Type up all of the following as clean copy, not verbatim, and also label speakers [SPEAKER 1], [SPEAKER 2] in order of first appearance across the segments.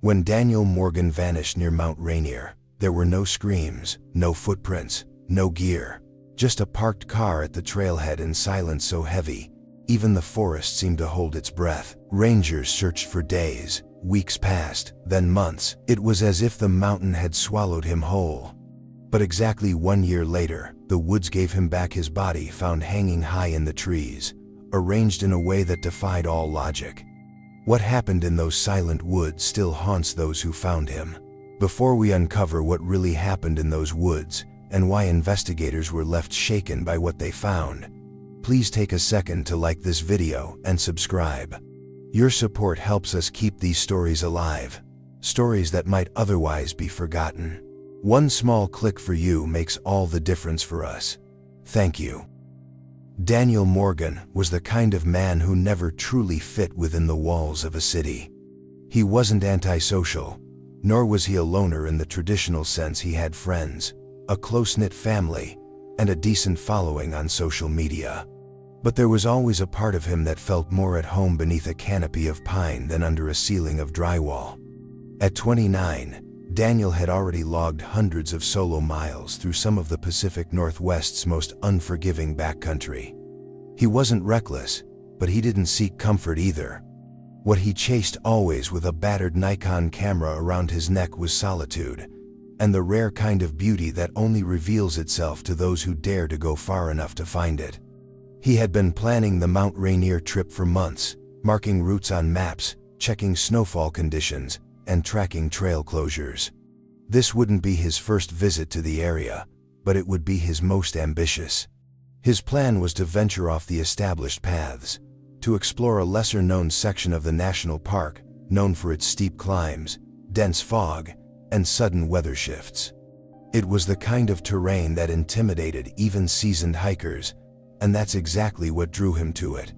[SPEAKER 1] When Daniel Morgan vanished near Mount Rainier, there were no screams, no footprints, no gear, just a parked car at the trailhead and silence so heavy, even the forest seemed to hold its breath. Rangers searched for days, weeks passed, then months. It was as if the mountain had swallowed him whole. But exactly 1 year later, the woods gave him back his body found hanging high in the trees, arranged in a way that defied all logic. What happened in those silent woods still haunts those who found him. Before we uncover what really happened in those woods, and why investigators were left shaken by what they found, please take a second to like this video and subscribe. Your support helps us keep these stories alive, stories that might otherwise be forgotten. One small click for you makes all the difference for us. Thank you. Daniel Morgan was the kind of man who never truly fit within the walls of a city. He wasn't antisocial, nor was he a loner in the traditional sense. He had friends, a close-knit family, and a decent following on social media. But there was always a part of him that felt more at home beneath a canopy of pine than under a ceiling of drywall. At 29, Daniel had already logged hundreds of solo miles through some of the Pacific Northwest's most unforgiving backcountry. He wasn't reckless, but he didn't seek comfort either. What he chased, always with a battered Nikon camera around his neck, was solitude, and the rare kind of beauty that only reveals itself to those who dare to go far enough to find it. He had been planning the Mount Rainier trip for months, marking routes on maps, checking snowfall conditions, and tracking trail closures. This wouldn't be his first visit to the area, but it would be his most ambitious. His plan was to venture off the established paths, to explore a lesser-known section of the national park, known for its steep climbs, dense fog, and sudden weather shifts. It was the kind of terrain that intimidated even seasoned hikers, and that's exactly what drew him to it.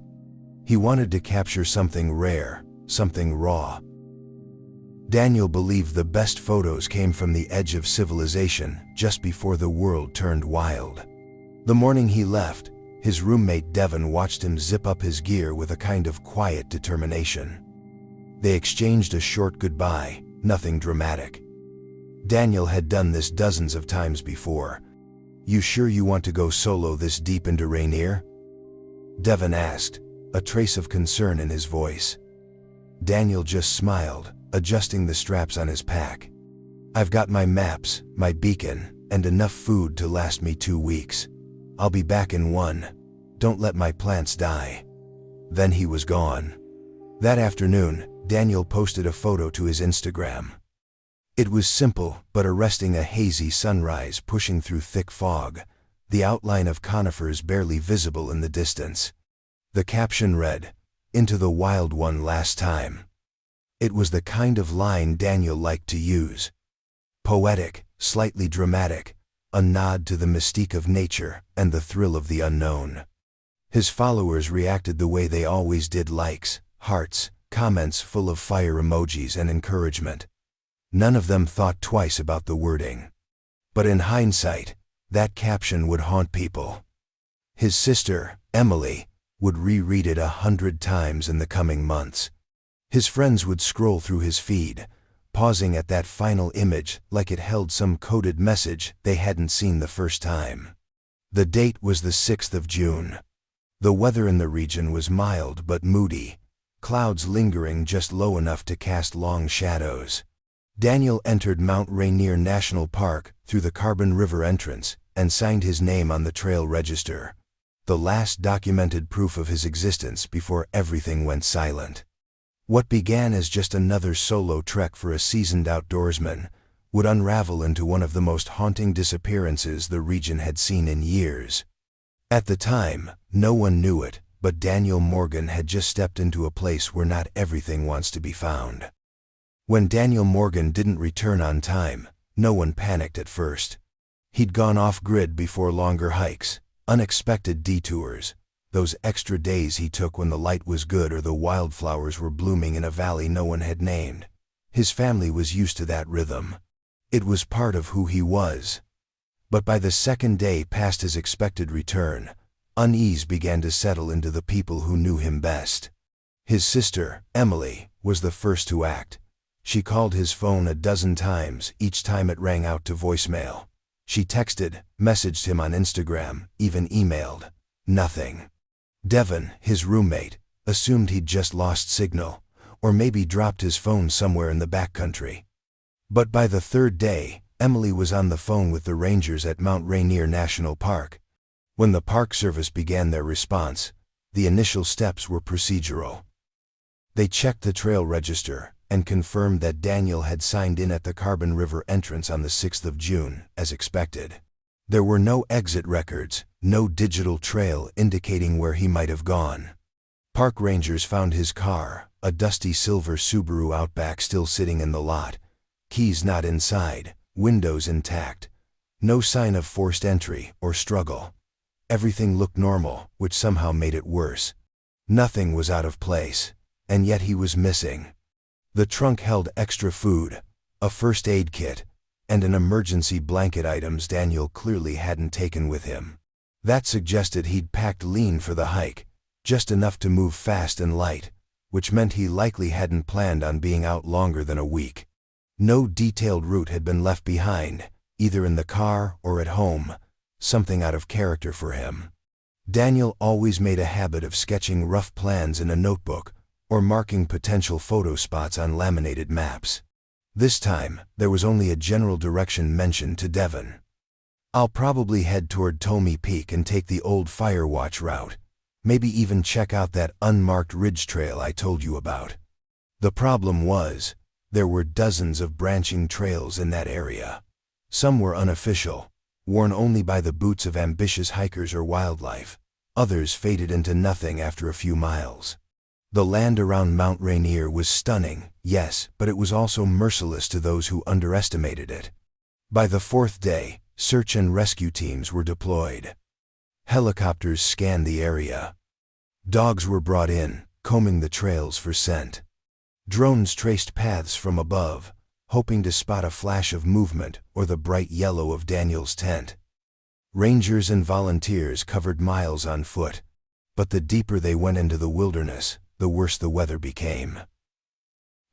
[SPEAKER 1] He wanted to capture something rare, something raw. Daniel believed the best photos came from the edge of civilization, just before the world turned wild. The morning he left, his roommate Devin watched him zip up his gear with a kind of quiet determination. They exchanged a short goodbye, nothing dramatic. Daniel had done this dozens of times before. "You sure you want to go solo this deep into Rainier?" Devin asked, a trace of concern in his voice. Daniel just smiled, adjusting the straps on his pack. "I've got my maps, my beacon, and enough food to last me 2 weeks. I'll be back in 1. Don't let my plants die." Then he was gone. That afternoon, Daniel posted a photo to his Instagram. It was simple but arresting: a hazy sunrise pushing through thick fog, the outline of conifers barely visible in the distance. The caption read, "Into the wild one last time." It was the kind of line Daniel liked to use. Poetic, slightly dramatic, a nod to the mystique of nature and the thrill of the unknown. His followers reacted the way they always did: likes, hearts, comments full of fire emojis and encouragement. None of them thought twice about the wording. But in hindsight, that caption would haunt people. His sister, Emily, would reread it 100 times in the coming months. His friends would scroll through his feed, pausing at that final image like it held some coded message they hadn't seen the first time. The date was the 6th of June. The weather in the region was mild but moody, clouds lingering just low enough to cast long shadows. Daniel entered Mount Rainier National Park through the Carbon River entrance and signed his name on the trail register, the last documented proof of his existence before everything went silent. What began as just another solo trek for a seasoned outdoorsman would unravel into one of the most haunting disappearances the region had seen in years. At the time, no one knew it, but Daniel Morgan had just stepped into a place where not everything wants to be found. When Daniel Morgan didn't return on time, no one panicked at first. He'd gone off-grid before longer hikes, unexpected detours, those extra days he took when the light was good or the wildflowers were blooming in a valley no one had named. His family was used to that rhythm. It was part of who he was. But by the second day past his expected return, unease began to settle into the people who knew him best. His sister, Emily, was the first to act. She called his phone a dozen times, each time it rang out to voicemail. She texted, messaged him on Instagram, even emailed. Nothing. Devon, his roommate, assumed he'd just lost signal, or maybe dropped his phone somewhere in the backcountry. But by the third day, Emily was on the phone with the rangers at Mount Rainier National Park. When the Park Service began their response, the initial steps were procedural. They checked the trail register and confirmed that Daniel had signed in at the Carbon River entrance on the 6th of June, as expected. There were no exit records, no digital trail indicating where he might have gone. Park rangers found his car, a dusty silver Subaru Outback, still sitting in the lot. Keys not inside, windows intact. No sign of forced entry or struggle. Everything looked normal, which somehow made it worse. Nothing was out of place, and yet he was missing. The trunk held extra food, a first aid kit, and an emergency blanket, items Daniel clearly hadn't taken with him. That suggested he'd packed lean for the hike, just enough to move fast and light, which meant he likely hadn't planned on being out longer than a week. No detailed route had been left behind, either in the car or at home, something out of character for him. Daniel always made a habit of sketching rough plans in a notebook or marking potential photo spots on laminated maps. This time, there was only a general direction mentioned to Devon. "I'll probably head toward Tolmy Peak and take the old Firewatch route. Maybe even check out that unmarked ridge trail I told you about." The problem was, there were dozens of branching trails in that area. Some were unofficial, worn only by the boots of ambitious hikers or wildlife. Others faded into nothing after a few miles. The land around Mount Rainier was stunning, yes, but it was also merciless to those who underestimated it. By the fourth day, search and rescue teams were deployed. Helicopters scanned the area. Dogs were brought in, combing the trails for scent. Drones traced paths from above, hoping to spot a flash of movement or the bright yellow of Daniel's tent. Rangers and volunteers covered miles on foot, but the deeper they went into the wilderness, the worse the weather became.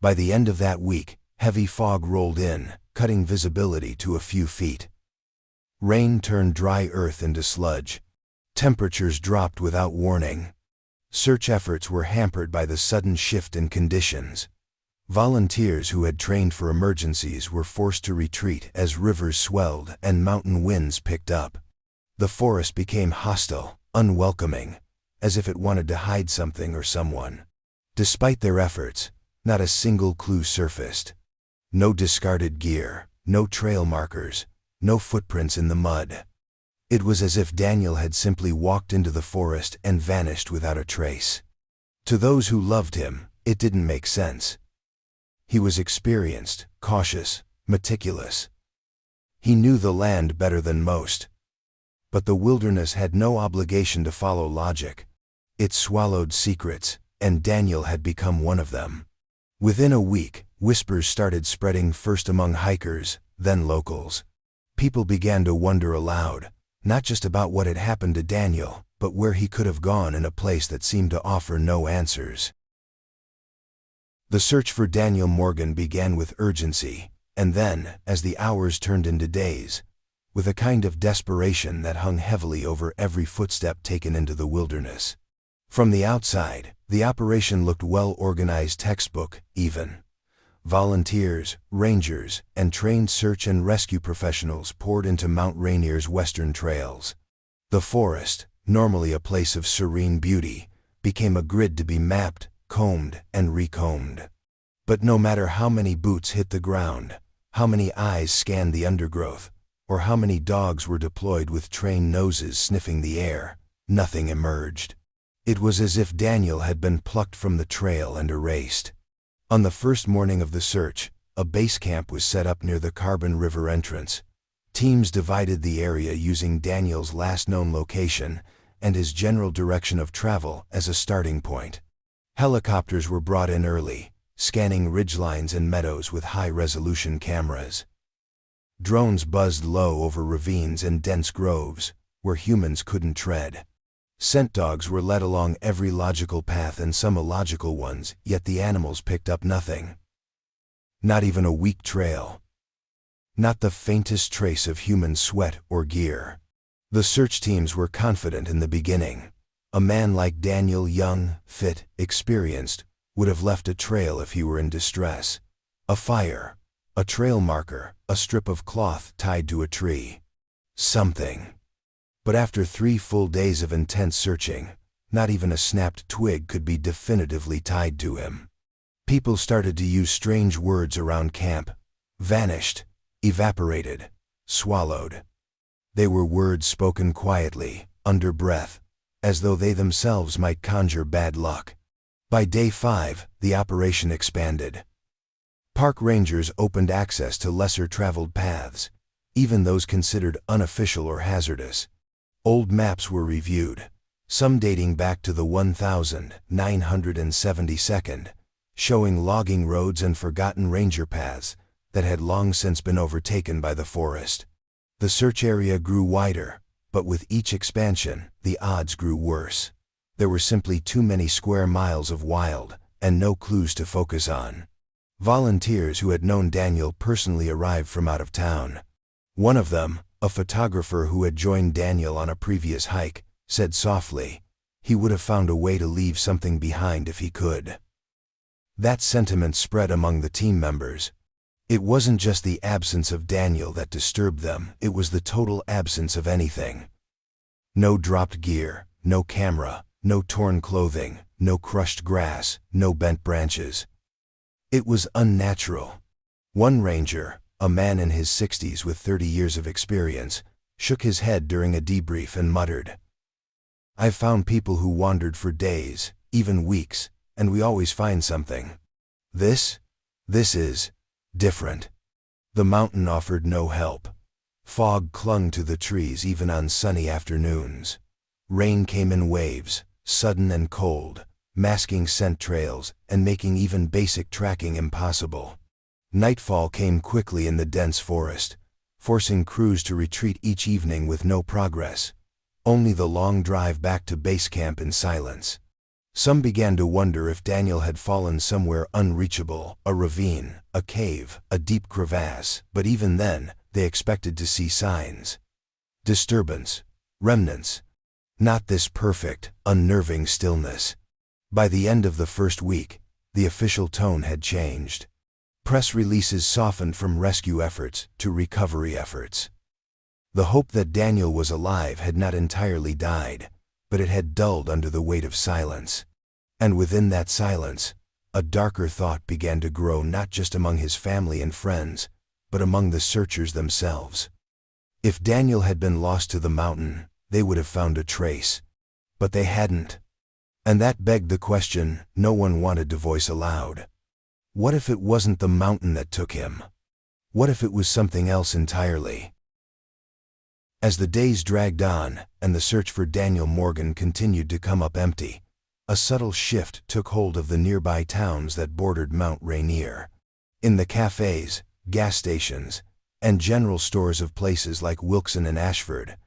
[SPEAKER 1] By the end of that week, heavy fog rolled in, cutting visibility to a few feet. Rain turned dry earth into sludge. Temperatures dropped without warning. Search efforts were hampered by the sudden shift in conditions. Volunteers who had trained for emergencies were forced to retreat as rivers swelled and mountain winds picked up. The forest became hostile, unwelcoming, as if it wanted to hide something or someone. Despite their efforts, not a single clue surfaced. No discarded gear, no trail markers, no footprints in the mud. It was as if Daniel had simply walked into the forest and vanished without a trace. To those who loved him, it didn't make sense. He was experienced, cautious, meticulous. He knew the land better than most. But the wilderness had no obligation to follow logic. It swallowed secrets, and Daniel had become one of them. Within a week, whispers started spreading, first among hikers, then locals. People began to wonder aloud, not just about what had happened to Daniel, but where he could have gone in a place that seemed to offer no answers. The search for Daniel Morgan began with urgency, and then, as the hours turned into days, with a kind of desperation that hung heavily over every footstep taken into the wilderness. From the outside, the operation looked well-organized, textbook, even. Volunteers, rangers, and trained search and rescue professionals poured into Mount Rainier's western trails. The forest, normally a place of serene beauty, became a grid to be mapped, combed, and recombed. But no matter how many boots hit the ground, how many eyes scanned the undergrowth, or how many dogs were deployed with trained noses sniffing the air, nothing emerged. It was as if Daniel had been plucked from the trail and erased. On the first morning of the search, a base camp was set up near the Carbon River entrance. Teams divided the area using Daniel's last known location and his general direction of travel as a starting point. Helicopters were brought in early, scanning ridgelines and meadows with high-resolution cameras. Drones buzzed low over ravines and dense groves, where humans couldn't tread. Scent dogs were led along every logical path and some illogical ones, yet the animals picked up nothing. Not even a weak trail. Not the faintest trace of human sweat or gear. The search teams were confident in the beginning. A man like Daniel, young, fit, experienced, would have left a trail if he were in distress. A fire, a trail marker, a strip of cloth tied to a tree. Something. But after 3 full days of intense searching, not even a snapped twig could be definitively tied to him. People started to use strange words around camp. Vanished, evaporated, swallowed. They were words spoken quietly, under breath, as though they themselves might conjure bad luck. By day 5, the operation expanded. Park rangers opened access to lesser-traveled paths, even those considered unofficial or hazardous. Old maps were reviewed, some dating back to the 1972nd, showing logging roads and forgotten ranger paths that had long since been overtaken by the forest. The search area grew wider, but with each expansion, the odds grew worse. There were simply too many square miles of wild, and no clues to focus on. Volunteers who had known Daniel personally arrived from out of town. One of them, a photographer who had joined Daniel on a previous hike, said softly, he would have found a way to leave something behind if he could. That sentiment spread among the team members. It wasn't just the absence of Daniel that disturbed them, it was the total absence of anything. No dropped gear, no camera, no torn clothing, no crushed grass, no bent branches. It was unnatural. One ranger, a man in his 60s with 30 years of experience, shook his head during a debrief and muttered, "I've found people who wandered for days, even weeks, and we always find something. This is different." The mountain offered no help. Fog clung to the trees even on sunny afternoons. Rain came in waves, sudden and cold, masking scent trails and making even basic tracking impossible. Nightfall came quickly in the dense forest, forcing crews to retreat each evening with no progress, only the long drive back to base camp in silence. Some began to wonder if Daniel had fallen somewhere unreachable, a ravine, a cave, a deep crevasse, but even then, they expected to see signs. Disturbance, remnants. Not this perfect, unnerving stillness. By the end of the first week, the official tone had changed. Press releases softened from rescue efforts to recovery efforts. The hope that Daniel was alive had not entirely died, but it had dulled under the weight of silence. And within that silence, a darker thought began to grow not just among his family and friends, but among the searchers themselves. If Daniel had been lost to the mountain, they would have found a trace. But they hadn't. And that begged the question no one wanted to voice aloud. What if it wasn't the mountain that took him? What if it was something else entirely? As the days dragged on, and the search for Daniel Morgan continued to come up empty, a subtle shift took hold of the nearby towns that bordered Mount Rainier. In the cafes, gas stations, and general stores of places like Wilkson and Ashford,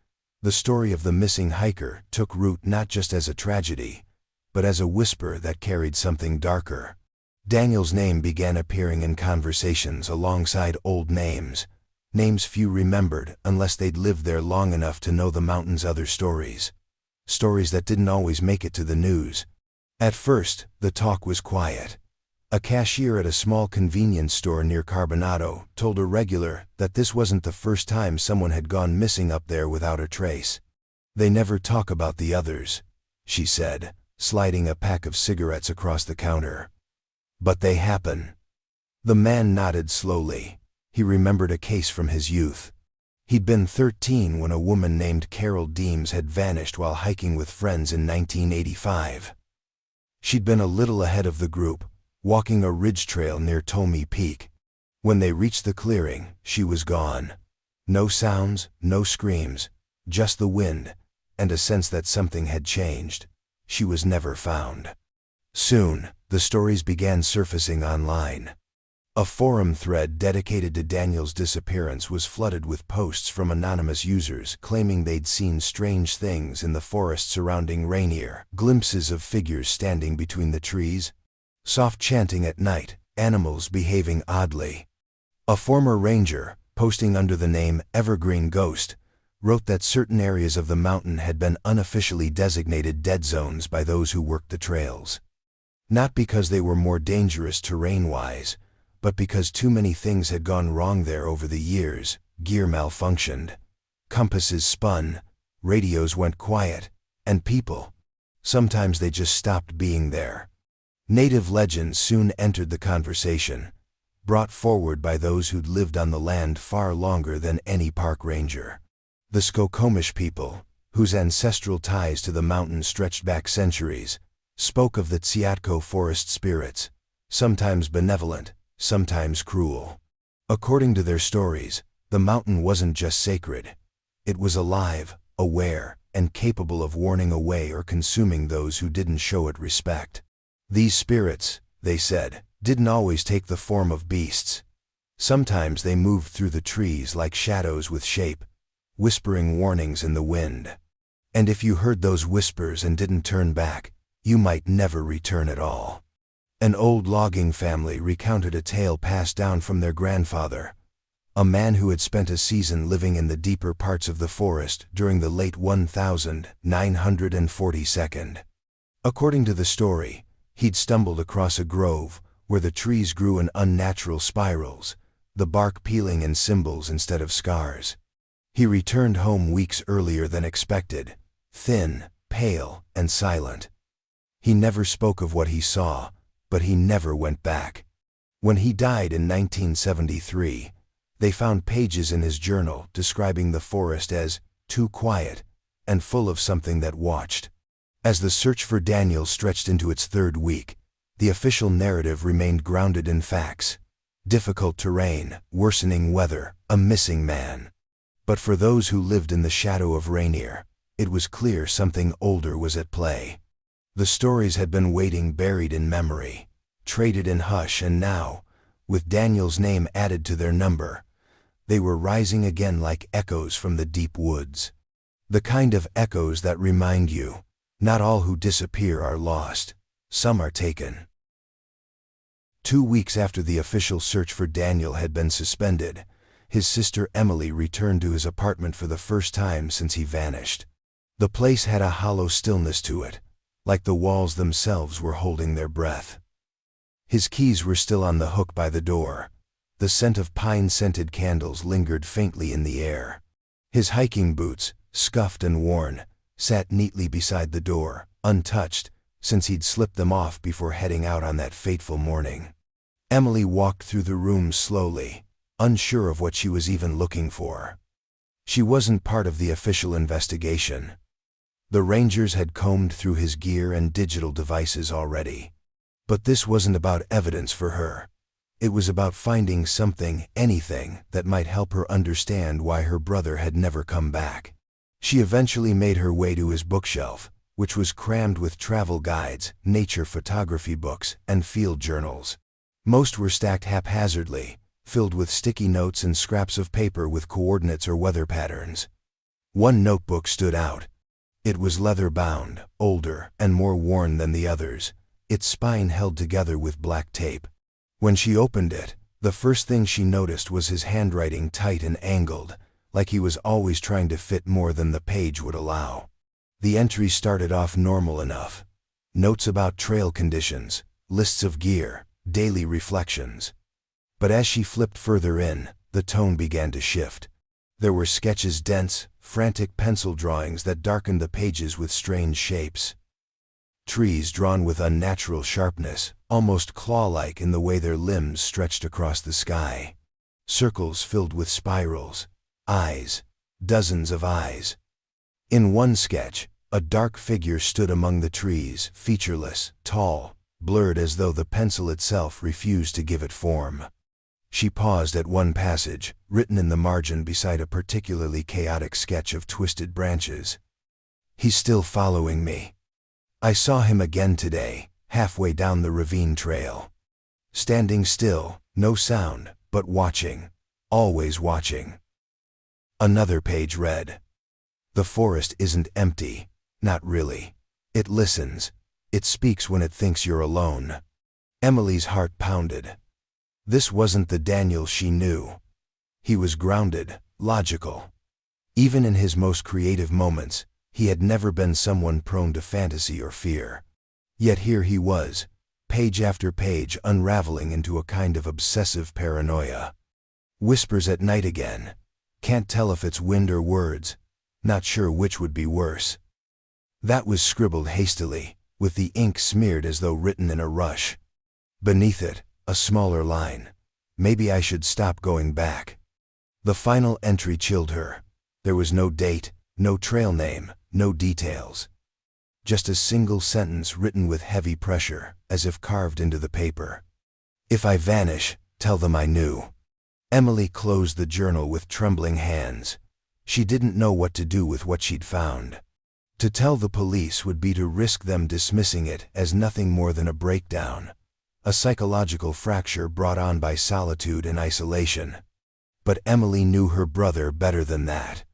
[SPEAKER 1] the story of the missing hiker took root not just as a tragedy, but as a whisper that carried something darker. Daniel's name began appearing in conversations alongside old names, names few remembered unless they'd lived there long enough to know the mountain's other stories. Stories that didn't always make it to the news. At first, the talk was quiet. A cashier at a small convenience store near Carbonado told a regular that this wasn't the first time someone had gone missing up there without a trace. "They never talk about the others," she said, sliding a pack of cigarettes across the counter. "But they happen." The man nodded slowly. He remembered a case from his youth. He'd been 13 when a woman named Carol Deems had vanished while hiking with friends in 1985. She'd been a little ahead of the group, walking a ridge trail near Tommy Peak. When they reached the clearing, she was gone. No sounds, no screams, just the wind, and a sense that something had changed. She was never found. Soon, the stories began surfacing online. A forum thread dedicated to Daniel's disappearance was flooded with posts from anonymous users claiming they'd seen strange things in the forest surrounding Rainier, glimpses of figures standing between the trees, soft chanting at night, animals behaving oddly. A former ranger, posting under the name Evergreen Ghost, wrote that certain areas of the mountain had been unofficially designated dead zones by those who worked the trails. Not because they were more dangerous terrain-wise, but because too many things had gone wrong there over the years. Gear malfunctioned, compasses spun, radios went quiet, and people, sometimes they just stopped being there. Native legends soon entered the conversation, brought forward by those who'd lived on the land far longer than any park ranger. The Skokomish people, whose ancestral ties to the mountain stretched back centuries, spoke of the Tsiatko forest spirits, sometimes benevolent, sometimes cruel. According to their stories, the mountain wasn't just sacred. It was alive, aware, and capable of warning away or consuming those who didn't show it respect. These spirits, they said, didn't always take the form of beasts. Sometimes they moved through the trees like shadows with shape, whispering warnings in the wind. And if you heard those whispers and didn't turn back, you might never return at all. An old logging family recounted a tale passed down from their grandfather, a man who had spent a season living in the deeper parts of the forest during the late 1942. According to the story, he'd stumbled across a grove where the trees grew in unnatural spirals, the bark peeling in symbols instead of scars. He returned home weeks earlier than expected, thin, pale, and silent. He never spoke of what he saw, but he never went back. When he died in 1973, they found pages in his journal describing the forest as too quiet and full of something that watched. As the search for Daniel stretched into its third week, the official narrative remained grounded in facts: difficult terrain, worsening weather, a missing man. But for those who lived in the shadow of Rainier, it was clear something older was at play. The stories had been waiting buried in memory, traded in hush, and now, with Daniel's name added to their number, they were rising again like echoes from the deep woods. The kind of echoes that remind you, not all who disappear are lost, some are taken. 2 weeks after the official search for Daniel had been suspended, his sister Emily returned to his apartment for the first time since he vanished. The place had a hollow stillness to it, like the walls themselves were holding their breath. His keys were still on the hook by the door. The scent of pine-scented candles lingered faintly in the air. His hiking boots, scuffed and worn, sat neatly beside the door, untouched, since he'd slipped them off before heading out on that fateful morning. Emily walked through the room slowly, unsure of what she was even looking for. She wasn't part of the official investigation. The rangers had combed through his gear and digital devices already. But this wasn't about evidence for her. It was about finding something, anything, that might help her understand why her brother had never come back. She eventually made her way to his bookshelf, which was crammed with travel guides, nature photography books, and field journals. Most were stacked haphazardly, filled with sticky notes and scraps of paper with coordinates or weather patterns. One notebook stood out. It was leather-bound, older, and more worn than the others, its spine held together with black tape. When she opened it, the first thing she noticed was his handwriting, tight and angled, like he was always trying to fit more than the page would allow. The entries started off normal enough. Notes about trail conditions, lists of gear, daily reflections. But as she flipped further in, the tone began to shift. There were sketches, dense, frantic pencil drawings that darkened the pages with strange shapes. Trees drawn with unnatural sharpness, almost claw-like in the way their limbs stretched across the sky. Circles filled with spirals. Eyes. Dozens of eyes. In one sketch, a dark figure stood among the trees, featureless, tall, blurred as though the pencil itself refused to give it form. She paused at one passage, written in the margin beside a particularly chaotic sketch of twisted branches. "He's still following me. I saw him again today, halfway down the ravine trail. Standing still, no sound, but watching, always watching." Another page read, "The forest isn't empty, not really. It listens. It speaks when it thinks you're alone." Emily's heart pounded. This wasn't the Daniel she knew. He was grounded, logical. Even in his most creative moments, he had never been someone prone to fantasy or fear. Yet here he was, page after page unraveling into a kind of obsessive paranoia. Whispers at night again. Can't tell if it's wind or words. Not sure which would be worse. That was scribbled hastily, with the ink smeared as though written in a rush. Beneath it, a smaller line. Maybe I should stop going back. The final entry chilled her. There was no date, no trail name, no details. Just a single sentence written with heavy pressure, as if carved into the paper. If I vanish, tell them I knew. Emily closed the journal with trembling hands. She didn't know what to do with what she'd found. To tell the police would be to risk them dismissing it as nothing more than a breakdown, a psychological fracture brought on by solitude and isolation. But Emily knew her brother better than that.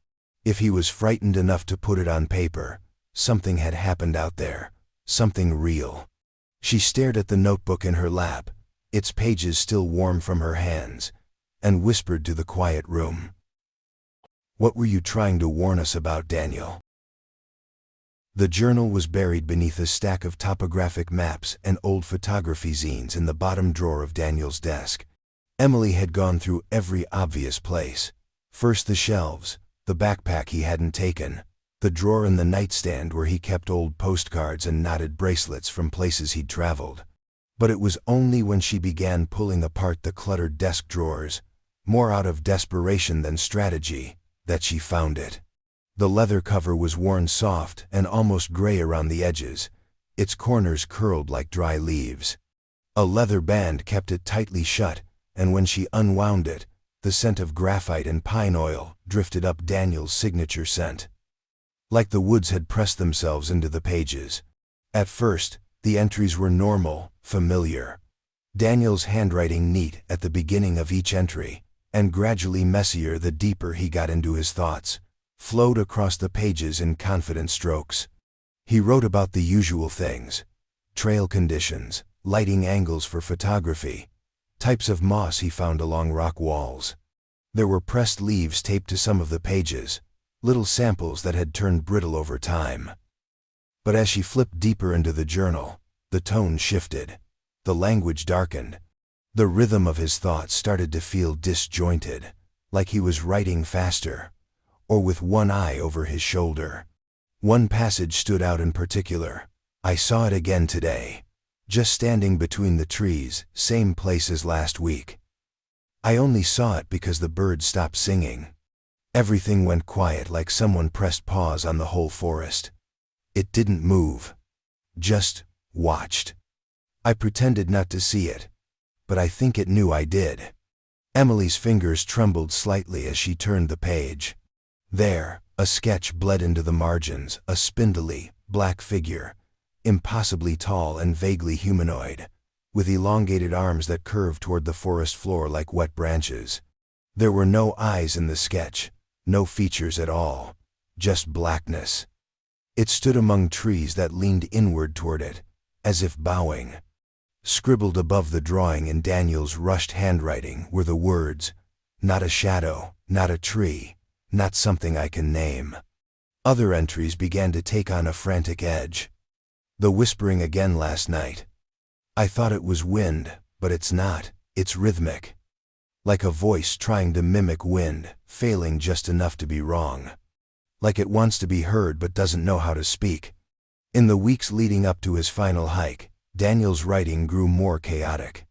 [SPEAKER 1] If he was frightened enough to put it on paper, something had happened out there, something real. She stared at the notebook in her lap, its pages still warm from her hands, and whispered to the quiet room. What were you trying to warn us about, Daniel? The journal was buried beneath a stack of topographic maps and old photography zines in the bottom drawer of Daniel's desk. Emily had gone through every obvious place. First the shelves, the backpack he hadn't taken, the drawer in the nightstand where he kept old postcards and knotted bracelets from places he'd traveled. But it was only when she began pulling apart the cluttered desk drawers, more out of desperation than strategy, that she found it. The leather cover was worn soft and almost gray around the edges, its corners curled like dry leaves. A leather band kept it tightly shut, and when she unwound it, the scent of graphite and pine oil drifted up Daniel's signature scent. Like the woods had pressed themselves into the pages. At first, the entries were normal, familiar. Daniel's handwriting neat at the beginning of each entry, and gradually messier the deeper he got into his thoughts, flowed across the pages in confident strokes. He wrote about the usual things: trail conditions, lighting angles for photography, types of moss he found along rock walls. There were pressed leaves taped to some of the pages, little samples that had turned brittle over time. But as she flipped deeper into the journal, the tone shifted, the language darkened. The rhythm of his thoughts started to feel disjointed, like he was writing faster, or with one eye over his shoulder. One passage stood out in particular. I saw it again today, just standing between the trees, same place as last week. I only saw it because the birds stopped singing. Everything went quiet, like someone pressed pause on the whole forest. It didn't move, just watched. I pretended not to see it, but I think it knew I did. Emily's fingers trembled slightly as she turned the page. There, a sketch bled into the margins, a spindly, black figure, impossibly tall and vaguely humanoid, with elongated arms that curved toward the forest floor like wet branches. There were no eyes in the sketch, no features at all, just blackness. It stood among trees that leaned inward toward it, as if bowing. Scribbled above the drawing in Daniel's rushed handwriting were the words, "Not a shadow, not a tree, not something I can name." Other entries began to take on a frantic edge. The whispering again last night. I thought it was wind, but it's not, it's rhythmic. Like a voice trying to mimic wind, failing just enough to be wrong. Like it wants to be heard but doesn't know how to speak. In the weeks leading up to his final hike, Daniel's writing grew more chaotic.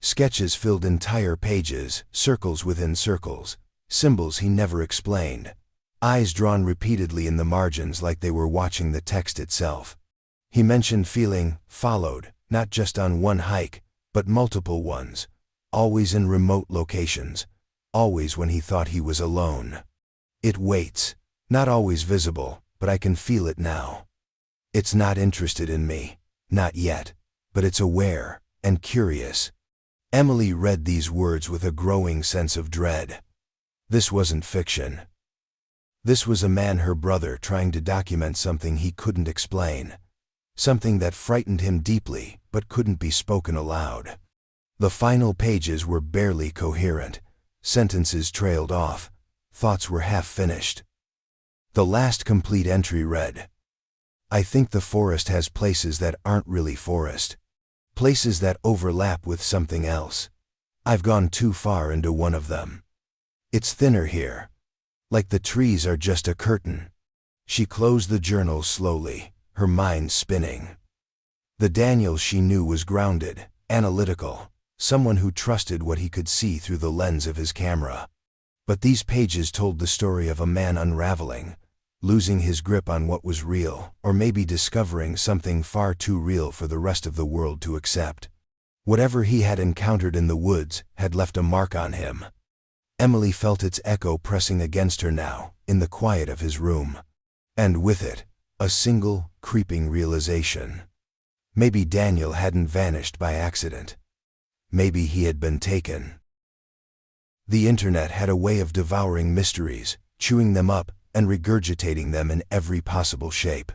[SPEAKER 1] Sketches filled entire pages, circles within circles, symbols he never explained, eyes drawn repeatedly in the margins like they were watching the text itself. He mentioned feeling followed, not just on one hike, but multiple ones, always in remote locations, always when he thought he was alone. It waits, not always visible, but I can feel it now. It's not interested in me, not yet, but it's aware and curious. Emily read these words with a growing sense of dread. This wasn't fiction. This was a man, her brother, trying to document something he couldn't explain, something that frightened him deeply but couldn't be spoken aloud. The final pages were barely coherent. Sentences trailed off. Thoughts were half-finished. The last complete entry read, "I think the forest has places that aren't really forest. Places that overlap with something else. I've gone too far into one of them. It's thinner here. Like the trees are just a curtain." She closed the journal slowly, her mind spinning. The Daniel she knew was grounded, analytical, someone who trusted what he could see through the lens of his camera. But these pages told the story of a man unraveling, losing his grip on what was real, or maybe discovering something far too real for the rest of the world to accept. Whatever he had encountered in the woods had left a mark on him. Emily felt its echo pressing against her now, in the quiet of his room. And with it, a single, creeping realization. Maybe Daniel hadn't vanished by accident. Maybe he had been taken. The internet had a way of devouring mysteries, chewing them up, and regurgitating them in every possible shape.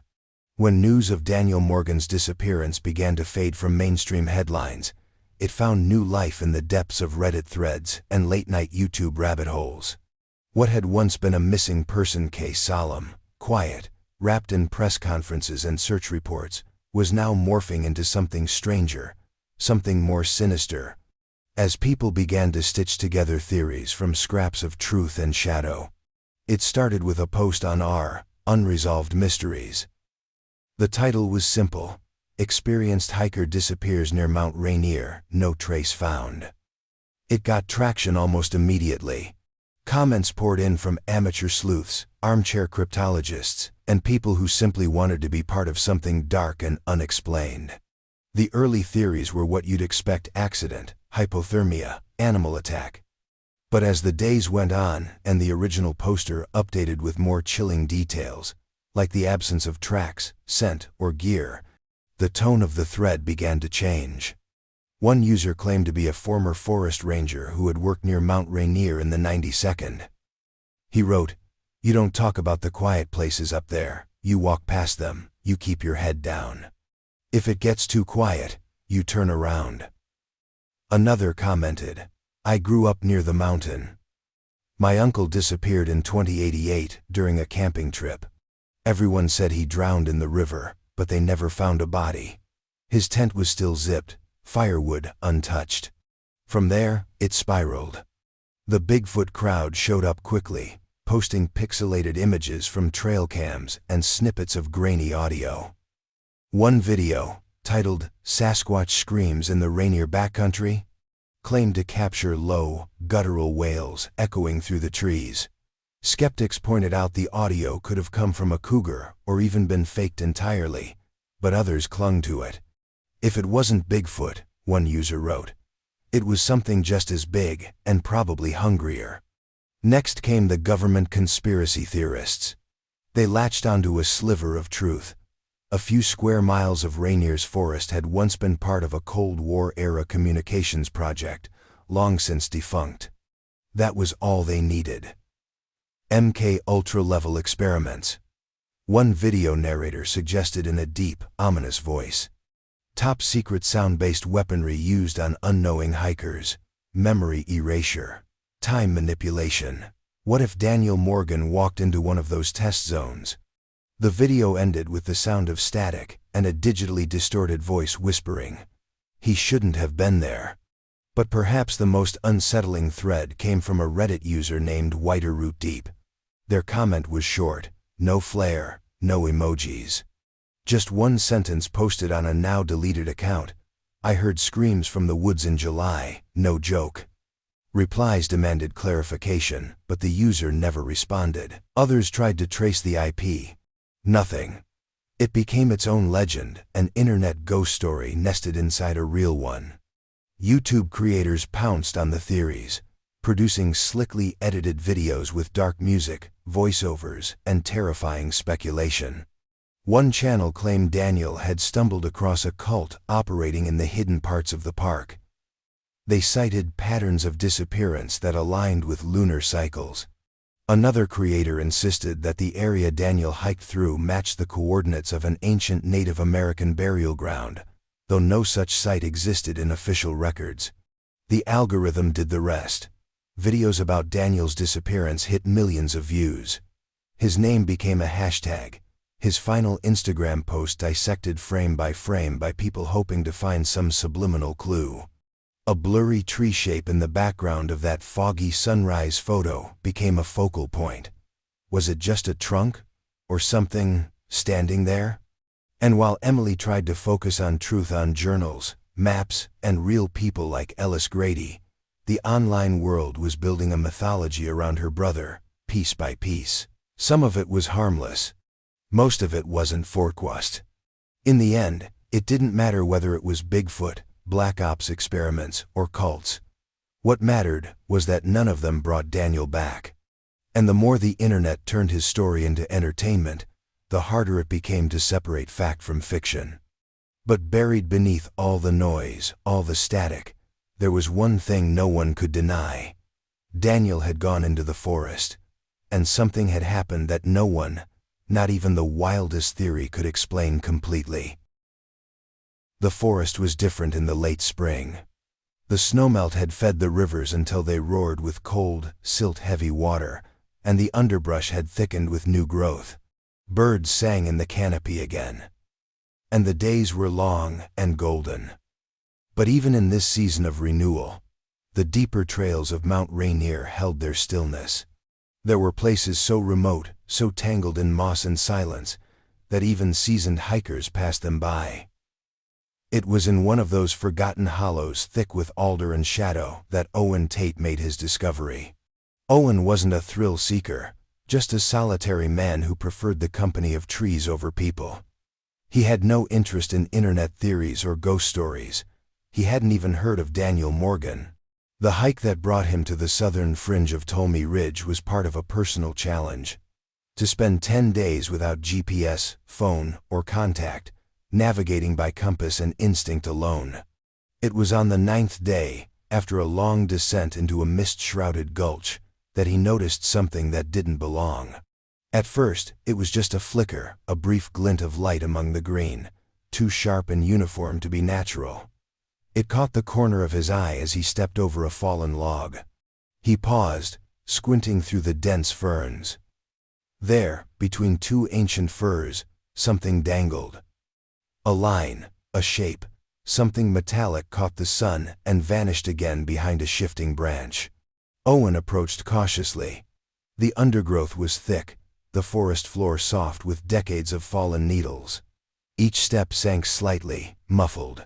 [SPEAKER 1] When news of Daniel Morgan's disappearance began to fade from mainstream headlines, it found new life in the depths of Reddit threads and late-night YouTube rabbit holes. What had once been a missing person case, solemn, quiet, wrapped in press conferences and search reports, was now morphing into something stranger, something more sinister. As people began to stitch together theories from scraps of truth and shadow, it started with a post on r Unresolved Mysteries. The title was simple: "Experienced hiker disappears near Mount Rainier, no trace found." It got traction almost immediately. Comments poured in from amateur sleuths, armchair cryptologists, and people who simply wanted to be part of something dark and unexplained. The early theories were what you'd expect: accident, hypothermia, animal attack. But as the days went on and the original poster updated with more chilling details, like the absence of tracks, scent, or gear, the tone of the thread began to change. One user claimed to be a former forest ranger who had worked near Mount Rainier in the 92nd. He wrote, "You don't talk about the quiet places up there, you walk past them, you keep your head down. If it gets too quiet, you turn around." Another commented, "I grew up near the mountain. My uncle disappeared in 2088 during a camping trip. Everyone said he drowned in the river, but they never found a body. His tent was still zipped, firewood untouched." From there, it spiraled. The Bigfoot crowd showed up quickly, posting pixelated images from trail cams and snippets of grainy audio. One video, titled "Sasquatch Screams in the Rainier Backcountry," claimed to capture low, guttural wails echoing through the trees. Skeptics pointed out the audio could have come from a cougar or even been faked entirely, but others clung to it. If it wasn't Bigfoot, one user wrote, it was something just as big and probably hungrier. Next came the government conspiracy theorists. They latched onto a sliver of truth. A few square miles of Rainier's forest had once been part of a Cold War-era communications project, long since defunct. That was all they needed. MK Ultra-level experiments. One video narrator suggested in a deep, ominous voice. Top-secret sound-based weaponry used on unknowing hikers. Memory erasure. Time manipulation. What if Daniel Morgan walked into one of those test zones? The video ended with the sound of static and a digitally distorted voice whispering, "He shouldn't have been there." But perhaps the most unsettling thread came from a Reddit user named Whiter Root Deep. Their comment was short, no flair, no emojis. Just one sentence posted on a now-deleted account: "I heard screams from the woods in July, no joke." Replies demanded clarification, but the user never responded. Others tried to trace the IP. Nothing. It became its own legend, an internet ghost story nested inside a real one. YouTube creators pounced on the theories, producing slickly edited videos with dark music, voiceovers, and terrifying speculation. One channel claimed Daniel had stumbled across a cult operating in the hidden parts of the park. They cited patterns of disappearance that aligned with lunar cycles. Another creator insisted that the area Daniel hiked through matched the coordinates of an ancient Native American burial ground, though no such site existed in official records. The algorithm did the rest. Videos about Daniel's disappearance hit millions of views. His name became a hashtag. His final Instagram post dissected frame by people hoping to find some subliminal clue. A blurry tree shape in the background of that foggy sunrise photo became a focal point. Was it just a trunk? Or something standing there? And while Emily tried to focus on truth on journals, maps, and real people like Ellis Grady, the online world was building a mythology around her brother, piece by piece. Some of it was harmless. Most of it wasn't forecast. In the end, it didn't matter whether it was Bigfoot, Black Ops experiments, or cults. What mattered was that none of them brought Daniel back. And the more the internet turned his story into entertainment, the harder it became to separate fact from fiction. But buried beneath all the noise, all the static, there was one thing no one could deny. Daniel had gone into the forest, and something had happened that no one, not even the wildest theory, could explain completely. The forest was different in the late spring. The snowmelt had fed the rivers until they roared with cold, silt-heavy water, and the underbrush had thickened with new growth. Birds sang in the canopy again. And the days were long and golden. But even in this season of renewal, the deeper trails of Mount Rainier held their stillness. There were places so remote, so tangled in moss and silence, that even seasoned hikers passed them by. It was in one of those forgotten hollows thick with alder and shadow that Owen Tate made his discovery. Owen wasn't a thrill seeker, just a solitary man who preferred the company of trees over people. He had no interest in internet theories or ghost stories. He hadn't even heard of Daniel Morgan. The hike that brought him to the southern fringe of Tolmie Ridge was part of a personal challenge. To spend 10 days without GPS, phone, or contact, navigating by compass and instinct alone. It was on the 9th day, after a long descent into a mist-shrouded gulch, that he noticed something that didn't belong. At first, it was just a flicker, a brief glint of light among the green, too sharp and uniform to be natural. It caught the corner of his eye as he stepped over a fallen log. He paused, squinting through the dense ferns. There, between two ancient firs, something dangled. A line, a shape, something metallic caught the sun and vanished again behind a shifting branch. Owen approached cautiously. The undergrowth was thick, the forest floor soft with decades of fallen needles. Each step sank slightly, muffled.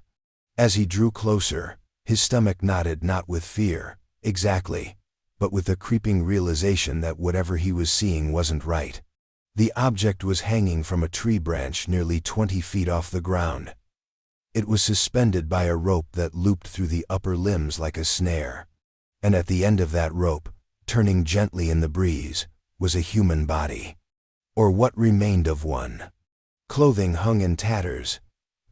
[SPEAKER 1] As he drew closer, his stomach knotted, not with fear, exactly, but with the creeping realization that whatever he was seeing wasn't right. The object was hanging from a tree branch nearly 20 feet off the ground. It was suspended by a rope that looped through the upper limbs like a snare. And at the end of that rope, turning gently in the breeze, was a human body. Or what remained of one. Clothing hung in tatters.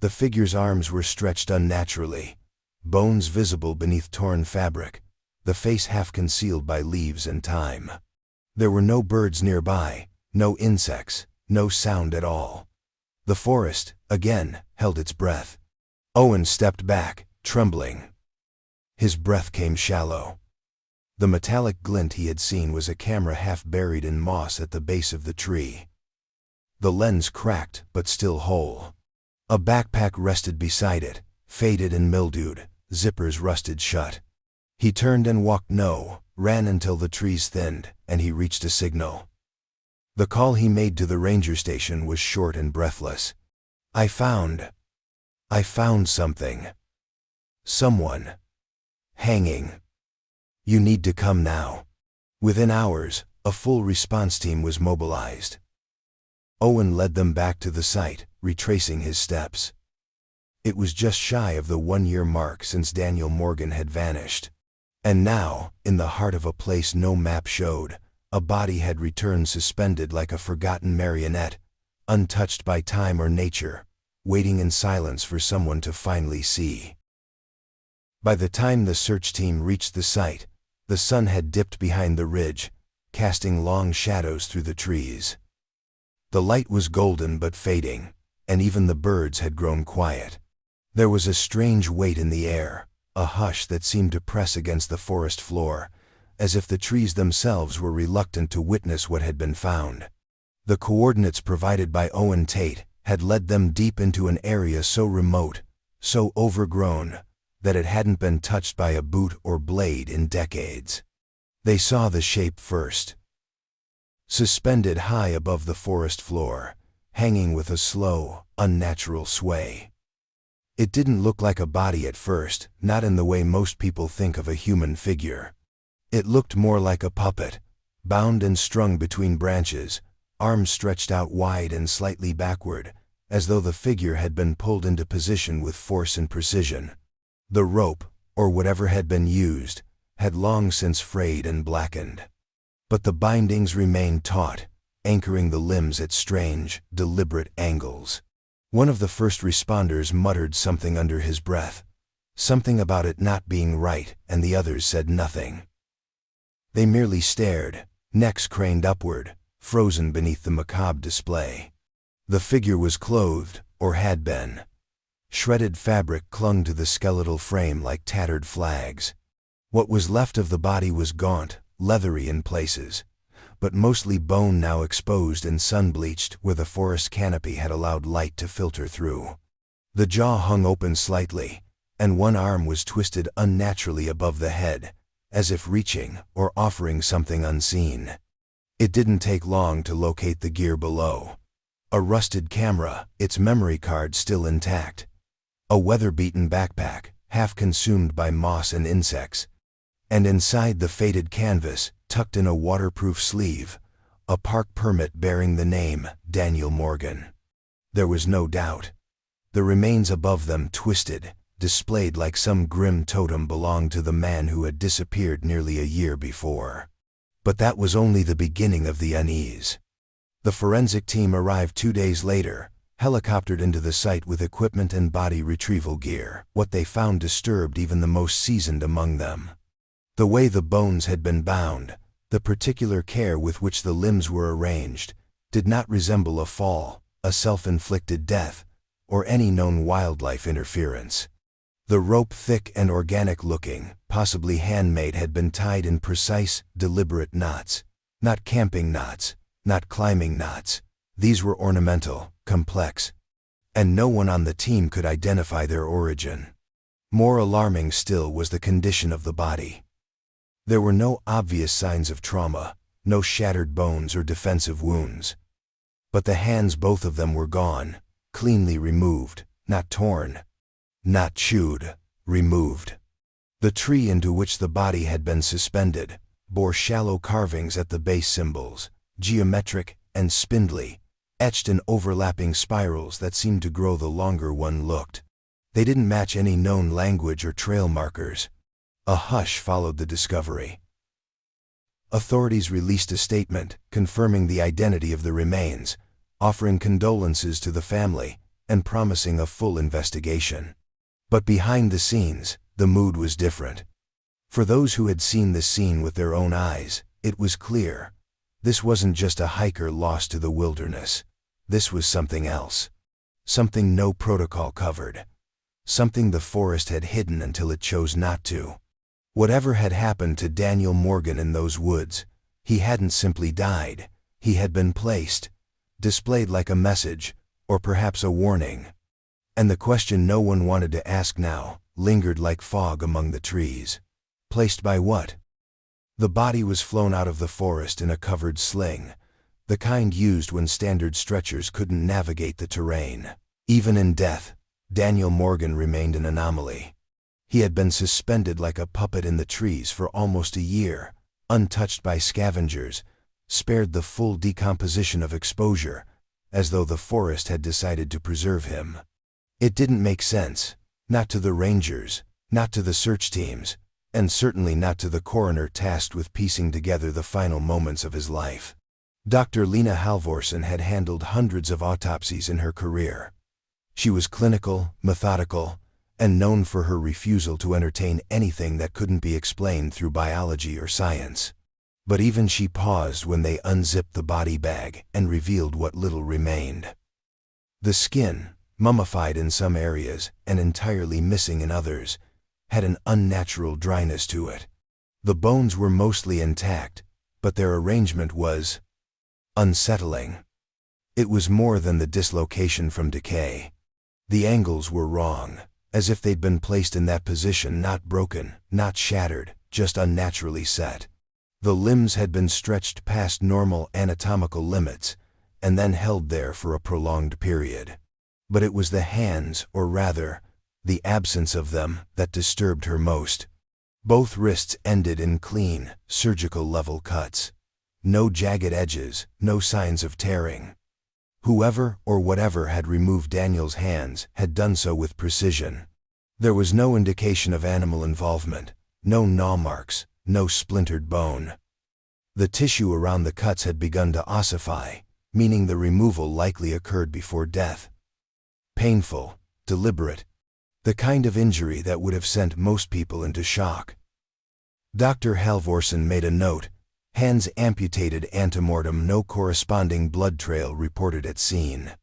[SPEAKER 1] The figure's arms were stretched unnaturally, bones visible beneath torn fabric, the face half concealed by leaves and time. There were no birds nearby, no insects, no sound at all. The forest, again, held its breath. Owen stepped back, trembling. His breath came shallow. The metallic glint he had seen was a camera half buried in moss at the base of the tree. The lens cracked, but still whole. A backpack rested beside it, faded and mildewed, zippers rusted shut. He turned and ran until the trees thinned, and he reached a signal. The call he made to the ranger station was short and breathless. I found something. Someone. Hanging. You need to come now. Within hours, a full response team was mobilized. Owen led them back to the site, retracing his steps. It was just shy of the 1-year mark since Daniel Morgan had vanished. And now, in the heart of a place no map showed, a body had returned suspended like a forgotten marionette, untouched by time or nature, waiting in silence for someone to finally see. By the time the search team reached the site, the sun had dipped behind the ridge, casting long shadows through the trees. The light was golden but fading, and even the birds had grown quiet. There was a strange weight in the air, a hush that seemed to press against the forest floor, as if the trees themselves were reluctant to witness what had been found. The coordinates provided by Owen Tate had led them deep into an area so remote, so overgrown, that it hadn't been touched by a boot or blade in decades. They saw the shape first. Suspended high above the forest floor, hanging with a slow, unnatural sway. It didn't look like a body at first, not in the way most people think of a human figure. It looked more like a puppet, bound and strung between branches, arms stretched out wide and slightly backward, as though the figure had been pulled into position with force and precision. The rope, or whatever had been used, had long since frayed and blackened. But the bindings remained taut, anchoring the limbs at strange, deliberate angles. One of the first responders muttered something under his breath, something about it not being right, and the others said nothing. They merely stared, necks craned upward, frozen beneath the macabre display. The figure was clothed, or had been. Shredded fabric clung to the skeletal frame like tattered flags. What was left of the body was gaunt, leathery in places, but mostly bone now exposed and sun-bleached where the forest canopy had allowed light to filter through. The jaw hung open slightly, and one arm was twisted unnaturally above the head, as if reaching or offering something unseen. It didn't take long to locate the gear below. A rusted camera, its memory card still intact. A weather-beaten backpack, half consumed by moss and insects. And inside the faded canvas, tucked in a waterproof sleeve, a park permit bearing the name Daniel Morgan. There was no doubt. The remains above them twisted, displayed like some grim totem belonged to the man who had disappeared nearly a year before. But that was only the beginning of the unease. The forensic team arrived 2 days later, helicoptered into the site with equipment and body retrieval gear. What they found disturbed even the most seasoned among them. The way the bones had been bound, the particular care with which the limbs were arranged, did not resemble a fall, a self-inflicted death, or any known wildlife interference. The rope, thick and organic-looking, possibly handmade, had been tied in precise, deliberate knots. Not camping knots, not climbing knots. These were ornamental, complex, and no one on the team could identify their origin. More alarming still was the condition of the body. There were no obvious signs of trauma, no shattered bones or defensive wounds. But the hands, both of them, were gone, cleanly removed, not torn, not chewed, removed. The tree into which the body had been suspended bore shallow carvings at the base symbols, geometric and spindly, etched in overlapping spirals that seemed to grow the longer one looked. They didn't match any known language or trail markers. A hush followed the discovery. Authorities released a statement confirming the identity of the remains, offering condolences to the family, and promising a full investigation. But behind the scenes, the mood was different. For those who had seen this scene with their own eyes, it was clear. This wasn't just a hiker lost to the wilderness. This was something else. Something no protocol covered. Something the forest had hidden until it chose not to. Whatever had happened to Daniel Morgan in those woods, he hadn't simply died. He had been placed, displayed like a message, or perhaps a warning. And the question no one wanted to ask now lingered like fog among the trees. Placed by what? The body was flown out of the forest in a covered sling, the kind used when standard stretchers couldn't navigate the terrain. Even in death, Daniel Morgan remained an anomaly. He had been suspended like a puppet in the trees for almost a year, untouched by scavengers, spared the full decomposition of exposure, as though the forest had decided to preserve him. It didn't make sense, not to the rangers, not to the search teams, and certainly not to the coroner tasked with piecing together the final moments of his life. Dr. Lena Halvorsen had handled hundreds of autopsies in her career. She was clinical, methodical, and known for her refusal to entertain anything that couldn't be explained through biology or science. But even she paused when they unzipped the body bag and revealed what little remained. The skin, mummified in some areas and entirely missing in others, had an unnatural dryness to it. The bones were mostly intact, but their arrangement was unsettling. It was more than the dislocation from decay. The angles were wrong, as if they'd been placed in that position, not broken, not shattered, just unnaturally set. The limbs had been stretched past normal anatomical limits, and then held there for a prolonged period. But it was the hands, or rather, the absence of them, that disturbed her most. Both wrists ended in clean, surgical-level cuts. No jagged edges, no signs of tearing. Whoever or whatever had removed Daniel's hands had done so with precision. There was no indication of animal involvement, no gnaw marks, no splintered bone. The tissue around the cuts had begun to ossify, meaning the removal likely occurred before death. Painful, deliberate, the kind of injury that would have sent most people into shock. Dr. Halvorsen made a note: hands amputated antemortem, no corresponding blood trail reported at scene.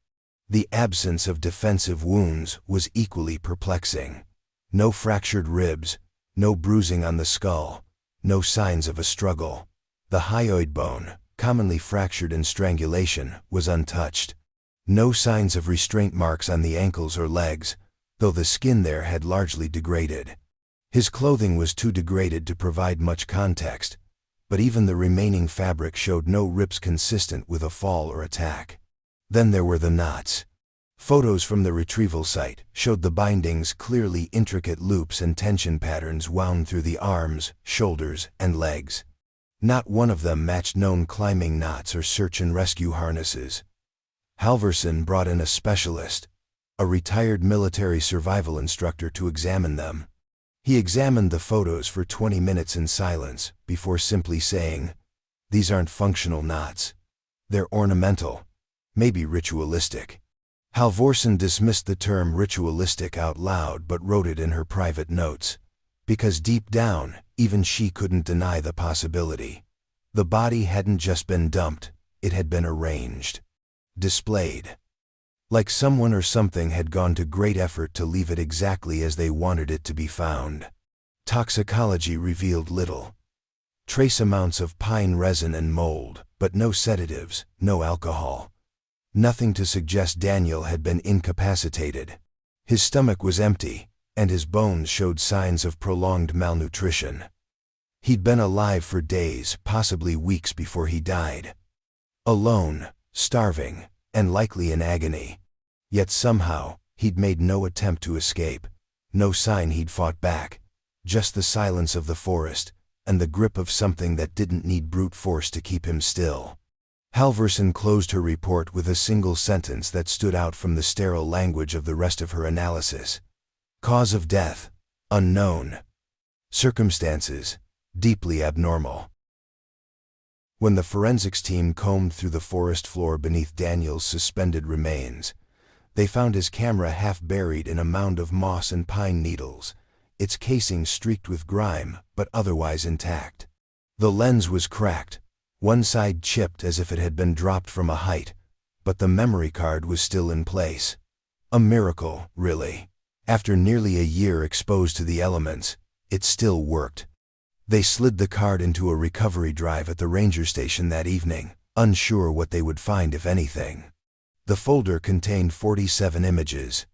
[SPEAKER 1] The absence of defensive wounds was equally perplexing. No fractured ribs, no bruising on the skull, no signs of a struggle. The hyoid bone, commonly fractured in strangulation, was untouched. No signs of restraint marks on the ankles or legs, though the skin there had largely degraded. His clothing was too degraded to provide much context, but even the remaining fabric showed no rips consistent with a fall or attack. Then there were the knots. Photos from the retrieval site showed the bindings clearly, intricate loops and tension patterns wound through the arms, shoulders, and legs. Not one of them matched known climbing knots or search and rescue harnesses. Halvorsen brought in a specialist, a retired military survival instructor, to examine them. He examined the photos for 20 minutes in silence before simply saying, "These aren't functional knots. They're ornamental, maybe ritualistic." Halvorsen dismissed the term ritualistic out loud but wrote it in her private notes, because deep down, even she couldn't deny the possibility. The body hadn't just been dumped, it had been arranged, displayed. Like someone or something had gone to great effort to leave it exactly as they wanted it to be found. Toxicology revealed little. Trace amounts of pine resin and mold, but no sedatives, no alcohol. Nothing to suggest Daniel had been incapacitated. His stomach was empty, and his bones showed signs of prolonged malnutrition. He'd been alive for days, possibly weeks, before he died. Alone, starving, and likely in agony. Yet somehow, he'd made no attempt to escape, no sign he'd fought back, just the silence of the forest, and the grip of something that didn't need brute force to keep him still. Halvorsen closed her report with a single sentence that stood out from the sterile language of the rest of her analysis. Cause of death, unknown. Circumstances, deeply abnormal. When the forensics team combed through the forest floor beneath Daniel's suspended remains, they found his camera half buried in a mound of moss and pine needles, its casing streaked with grime but otherwise intact. The lens was cracked, one side chipped as if it had been dropped from a height, but the memory card was still in place. A miracle, really. After nearly a year exposed to the elements, it still worked. They slid the card into a recovery drive at the ranger station that evening, unsure what they would find, if anything. The folder contained 47 images.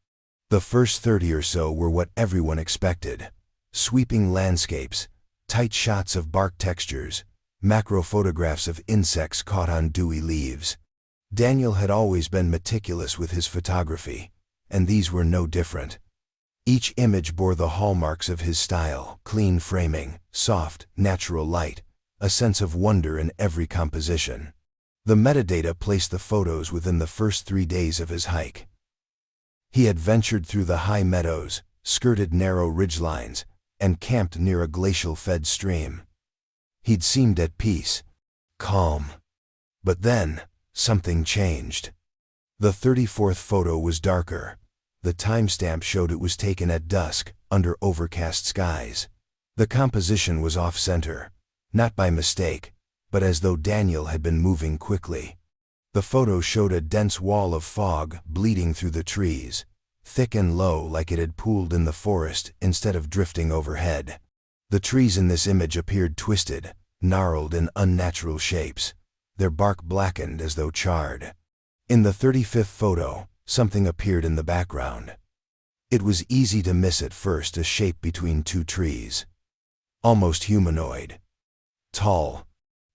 [SPEAKER 1] The first 30 or so were what everyone expected: sweeping landscapes, tight shots of bark textures, macro photographs of insects caught on dewy leaves. Daniel had always been meticulous with his photography, and these were no different. Each image bore the hallmarks of his style: clean framing, soft, natural light, a sense of wonder in every composition. The metadata placed the photos within the first 3 days of his hike. He had ventured through the high meadows, skirted narrow ridgelines, and camped near a glacial-fed stream. He'd seemed at peace, calm. But then, something changed. The 34th photo was darker. The timestamp showed it was taken at dusk, under overcast skies. The composition was off-center, not by mistake, but as though Daniel had been moving quickly. The photo showed a dense wall of fog bleeding through the trees, thick and low like it had pooled in the forest instead of drifting overhead. The trees in this image appeared twisted, gnarled in unnatural shapes, their bark blackened as though charred. In the 35th photo, something appeared in the background. It was easy to miss at first, a shape between two trees. Almost humanoid. Tall.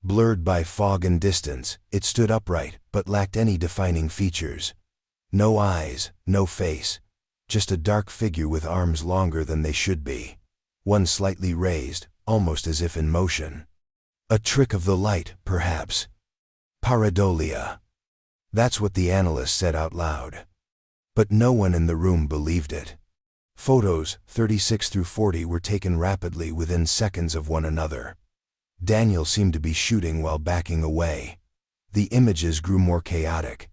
[SPEAKER 1] Blurred by fog and distance, it stood upright but lacked any defining features. No eyes, no face. Just a dark figure with arms longer than they should be. One slightly raised, almost as if in motion. A trick of the light, perhaps. Pareidolia. That's what the analyst said out loud. But no one in the room believed it. Photos, 36 through 40, were taken rapidly within seconds of one another. Daniel seemed to be shooting while backing away. The images grew more chaotic.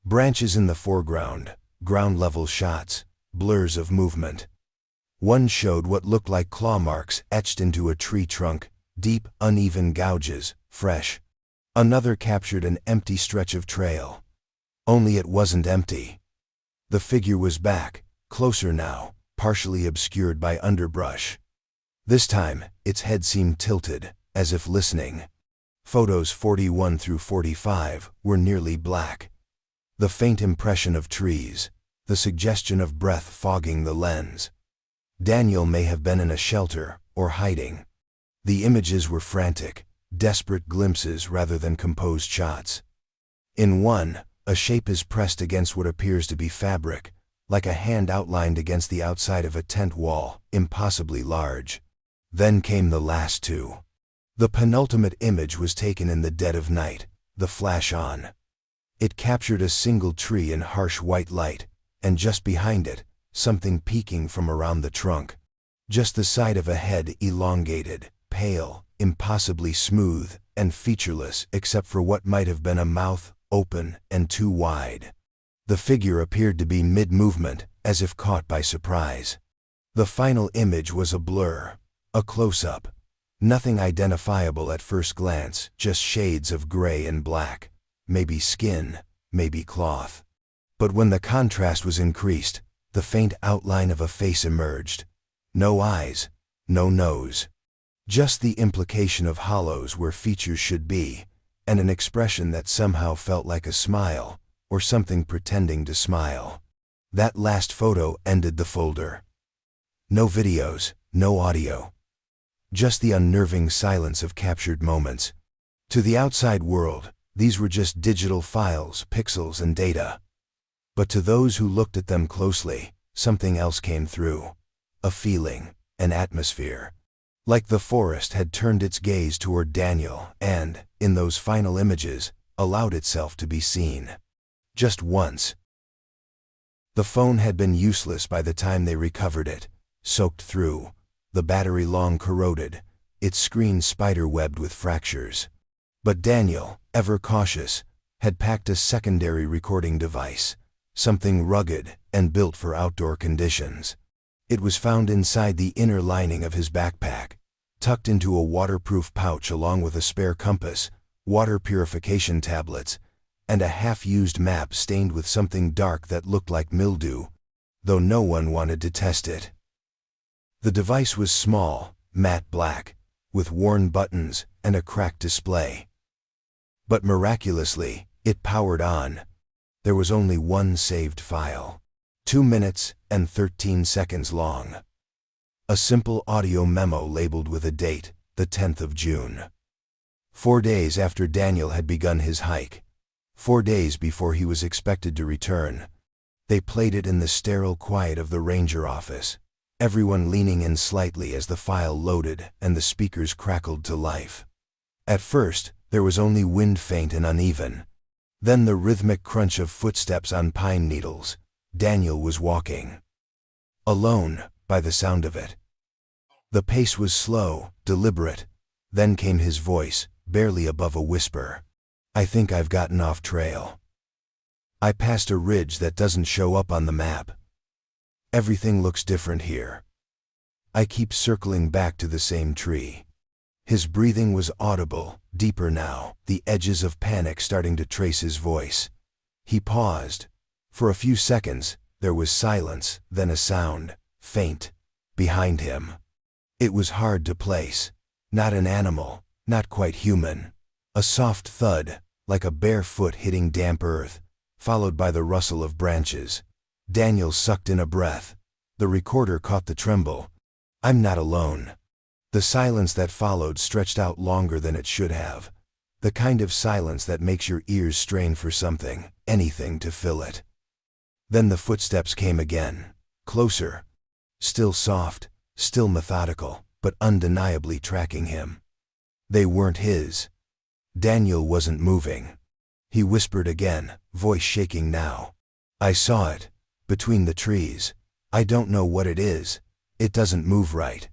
[SPEAKER 1] Branches in the foreground, ground-level shots, blurs of movement. One showed what looked like claw marks etched into a tree trunk, deep, uneven gouges, fresh. Another captured an empty stretch of trail. Only it wasn't empty. The figure was back, closer now, partially obscured by underbrush. This time, its head seemed tilted, as if listening. Photos 41 through 45 were nearly black. The faint impression of trees, the suggestion of breath fogging the lens. Daniel may have been in a shelter, or hiding. The images were frantic, desperate glimpses rather than composed shots. In one, a shape is pressed against what appears to be fabric, like a hand outlined against the outside of a tent wall, impossibly large. Then came the last two. The penultimate image was taken in the dead of night, the flash on. It captured a single tree in harsh white light, and just behind it, something peeking from around the trunk. Just the side of a head, elongated, pale, impossibly smooth, and featureless except for what might have been a mouth, open and too wide. The figure appeared to be mid-movement, as if caught by surprise. The final image was a blur, a close-up. Nothing identifiable at first glance, just shades of gray and black. Maybe skin, maybe cloth. But when the contrast was increased, the faint outline of a face emerged. No eyes, no nose. Just the implication of hollows where features should be, and an expression that somehow felt like a smile, or something pretending to smile. That last photo ended the folder. No videos, no audio. Just the unnerving silence of captured moments. To the outside world, these were just digital files, pixels, and data. But to those who looked at them closely, something else came through. A feeling, an atmosphere. Like the forest had turned its gaze toward Daniel and, in those final images, allowed itself to be seen. Just once. The phone had been useless by the time they recovered it, soaked through, the battery long corroded, its screen spider-webbed with fractures. But Daniel, ever cautious, had packed a secondary recording device, something rugged and built for outdoor conditions. It was found inside the inner lining of his backpack, tucked into a waterproof pouch along with a spare compass, water purification tablets, and a half-used map stained with something dark that looked like mildew, though no one wanted to test it. The device was small, matte black, with worn buttons and a cracked display. But miraculously, it powered on. There was only one saved file. 2 minutes and 13 seconds long. A simple audio memo labeled with a date, the 10th of June. 4 days after Daniel had begun his hike. 4 days before he was expected to return. They played it in the sterile quiet of the ranger office, everyone leaning in slightly as the file loaded and the speakers crackled to life. At first, there was only wind, faint and uneven. Then the rhythmic crunch of footsteps on pine needles. Daniel was walking. Alone, by the sound of it. The pace was slow, deliberate. Then came his voice, barely above a whisper. I think I've gotten off trail. I passed a ridge that doesn't show up on the map. Everything looks different here. I keep circling back to the same tree. His breathing was audible, deeper now, the edges of panic starting to trace his voice. He paused. For a few seconds, There was silence, then a sound, faint, behind him. It was hard to place. Not an animal, not quite human. A soft thud, like a bare foot hitting damp earth, followed by the rustle of branches. Daniel sucked in a breath. The recorder caught the tremble. I'm not alone. The silence that followed stretched out longer than it should have. The kind of silence that makes your ears strain for something, anything to fill it. Then the footsteps came again. Closer. Still soft, still methodical, but undeniably tracking him. They weren't his. Daniel wasn't moving. He whispered again, voice shaking now. I saw it. Between the trees. I don't know what it is. It doesn't move right.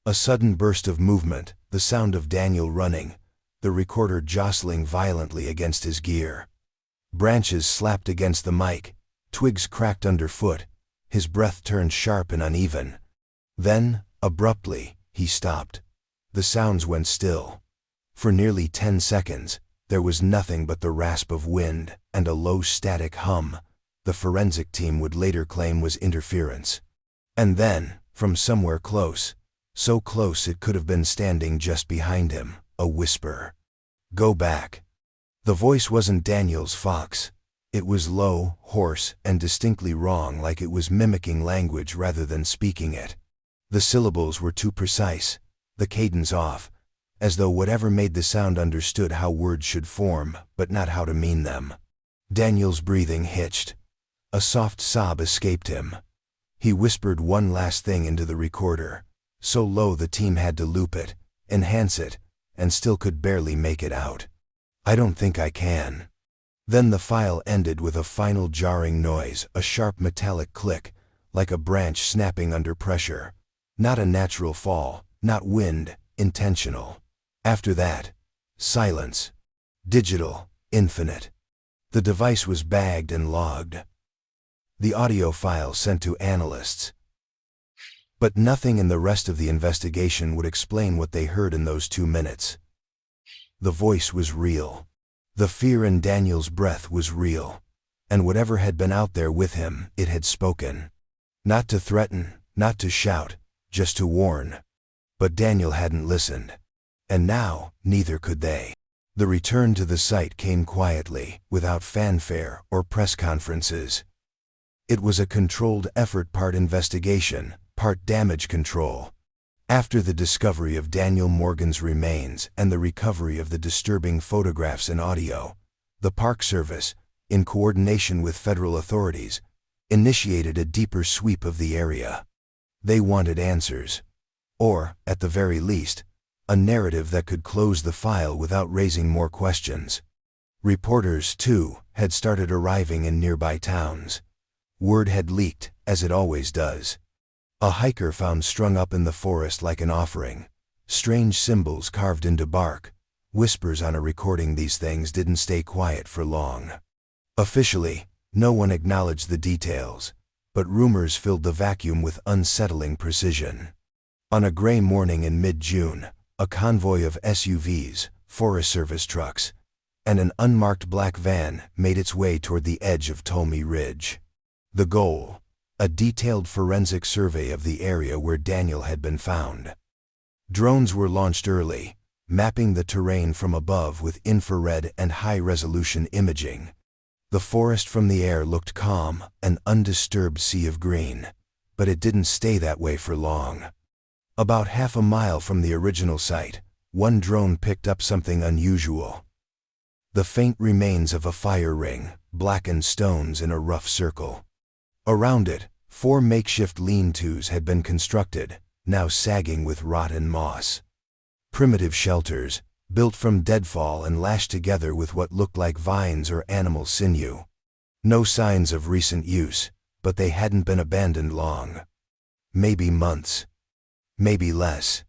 [SPEAKER 1] A sudden burst of movement, the sound of Daniel running, the recorder jostling violently against his gear. Branches slapped against the mic, twigs cracked underfoot, his breath turned sharp and uneven. Then, abruptly, he stopped. The sounds went still. For nearly 10 seconds, there was nothing but the rasp of wind and a low static hum the forensic team would later claim was interference. And then, from somewhere close, so close it could have been standing just behind him, a whisper. Go back. The voice wasn't Daniel's Fox. It was low, hoarse, and distinctly wrong, like it was mimicking language rather than speaking it. The syllables were too precise, the cadence off, as though whatever made the sound understood how words should form, but not how to mean them. Daniel's breathing hitched. A soft sob escaped him. He whispered one last thing into the recorder, so low the team had to loop it, enhance it, and still could barely make it out. I don't think I can. Then the file ended with a final jarring noise, a sharp metallic click, like a branch snapping under pressure. Not a natural fall, not wind, intentional. After that, silence. Digital, infinite. The device was bagged and logged. The audio file sent to analysts. But nothing in the rest of the investigation would explain what they heard in those 2 minutes. The voice was real. The fear in Daniel's breath was real. And whatever had been out there with him, it had spoken. Not to threaten, not to shout, just to warn. But Daniel hadn't listened. And now, neither could they. The return to the site came quietly, without fanfare or press conferences. It was a controlled effort, part investigation, part damage control. After the discovery of Daniel Morgan's remains and the recovery of the disturbing photographs and audio, the Park Service, in coordination with federal authorities, initiated a deeper sweep of the area. They wanted answers. Or, at the very least, a narrative that could close the file without raising more questions. Reporters, too, had started arriving in nearby towns. Word had leaked, as it always does. A hiker found strung up in the forest like an offering. Strange symbols carved into bark. Whispers on a recording. These things didn't stay quiet for long. Officially, no one acknowledged the details, but rumors filled the vacuum with unsettling precision. On a gray morning in mid-June, a convoy of SUVs, Forest Service trucks, and an unmarked black van made its way toward the edge of Tolmie Ridge. The goal, a detailed forensic survey of the area where Daniel had been found. Drones were launched early, mapping the terrain from above with infrared and high-resolution imaging. The forest from the air looked calm, an undisturbed sea of green, but it didn't stay that way for long. About half a mile from the original site, one drone picked up something unusual. The faint remains of a fire ring, blackened stones in a rough circle. Around it, 4 makeshift lean-tos had been constructed, now sagging with rot and moss. Primitive shelters, built from deadfall and lashed together with what looked like vines or animal sinew. No signs of recent use, but they hadn't been abandoned long. Maybe months. Maybe less.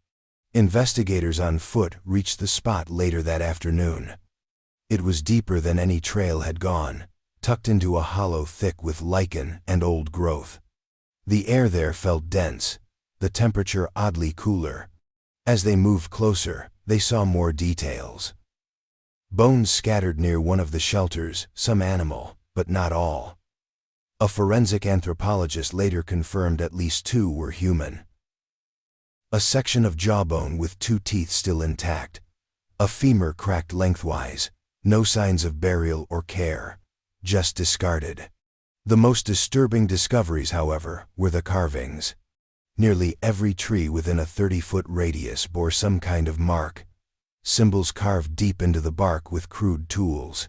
[SPEAKER 1] Investigators on foot reached the spot later that afternoon. It was deeper than any trail had gone, tucked into a hollow thick with lichen and old growth. The air there felt dense, the temperature oddly cooler. As they moved closer, they saw more details. Bones scattered near one of the shelters, some animal, but not all. A forensic anthropologist later confirmed at least 2 were human. A section of jawbone with 2 teeth still intact. A femur cracked lengthwise. No signs of burial or care. Just discarded. The most disturbing discoveries, however, were the carvings. Nearly every tree within a 30-foot radius bore some kind of mark. Symbols carved deep into the bark with crude tools.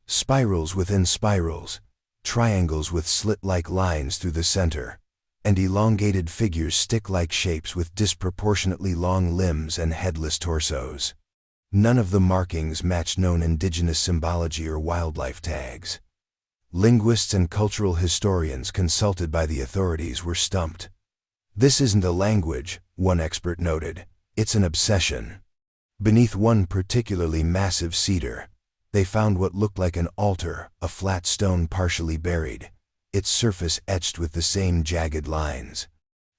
[SPEAKER 1] Spirals within spirals. Triangles with slit-like lines through the center. And elongated figures stick-like shapes with disproportionately long limbs and headless torsos. None of the markings matched known indigenous symbology or wildlife tags. Linguists and cultural historians consulted by the authorities were stumped. "This isn't a language," one expert noted. "It's an obsession." Beneath one particularly massive cedar, they found what looked like an altar, a flat stone partially buried, its surface etched with the same jagged lines.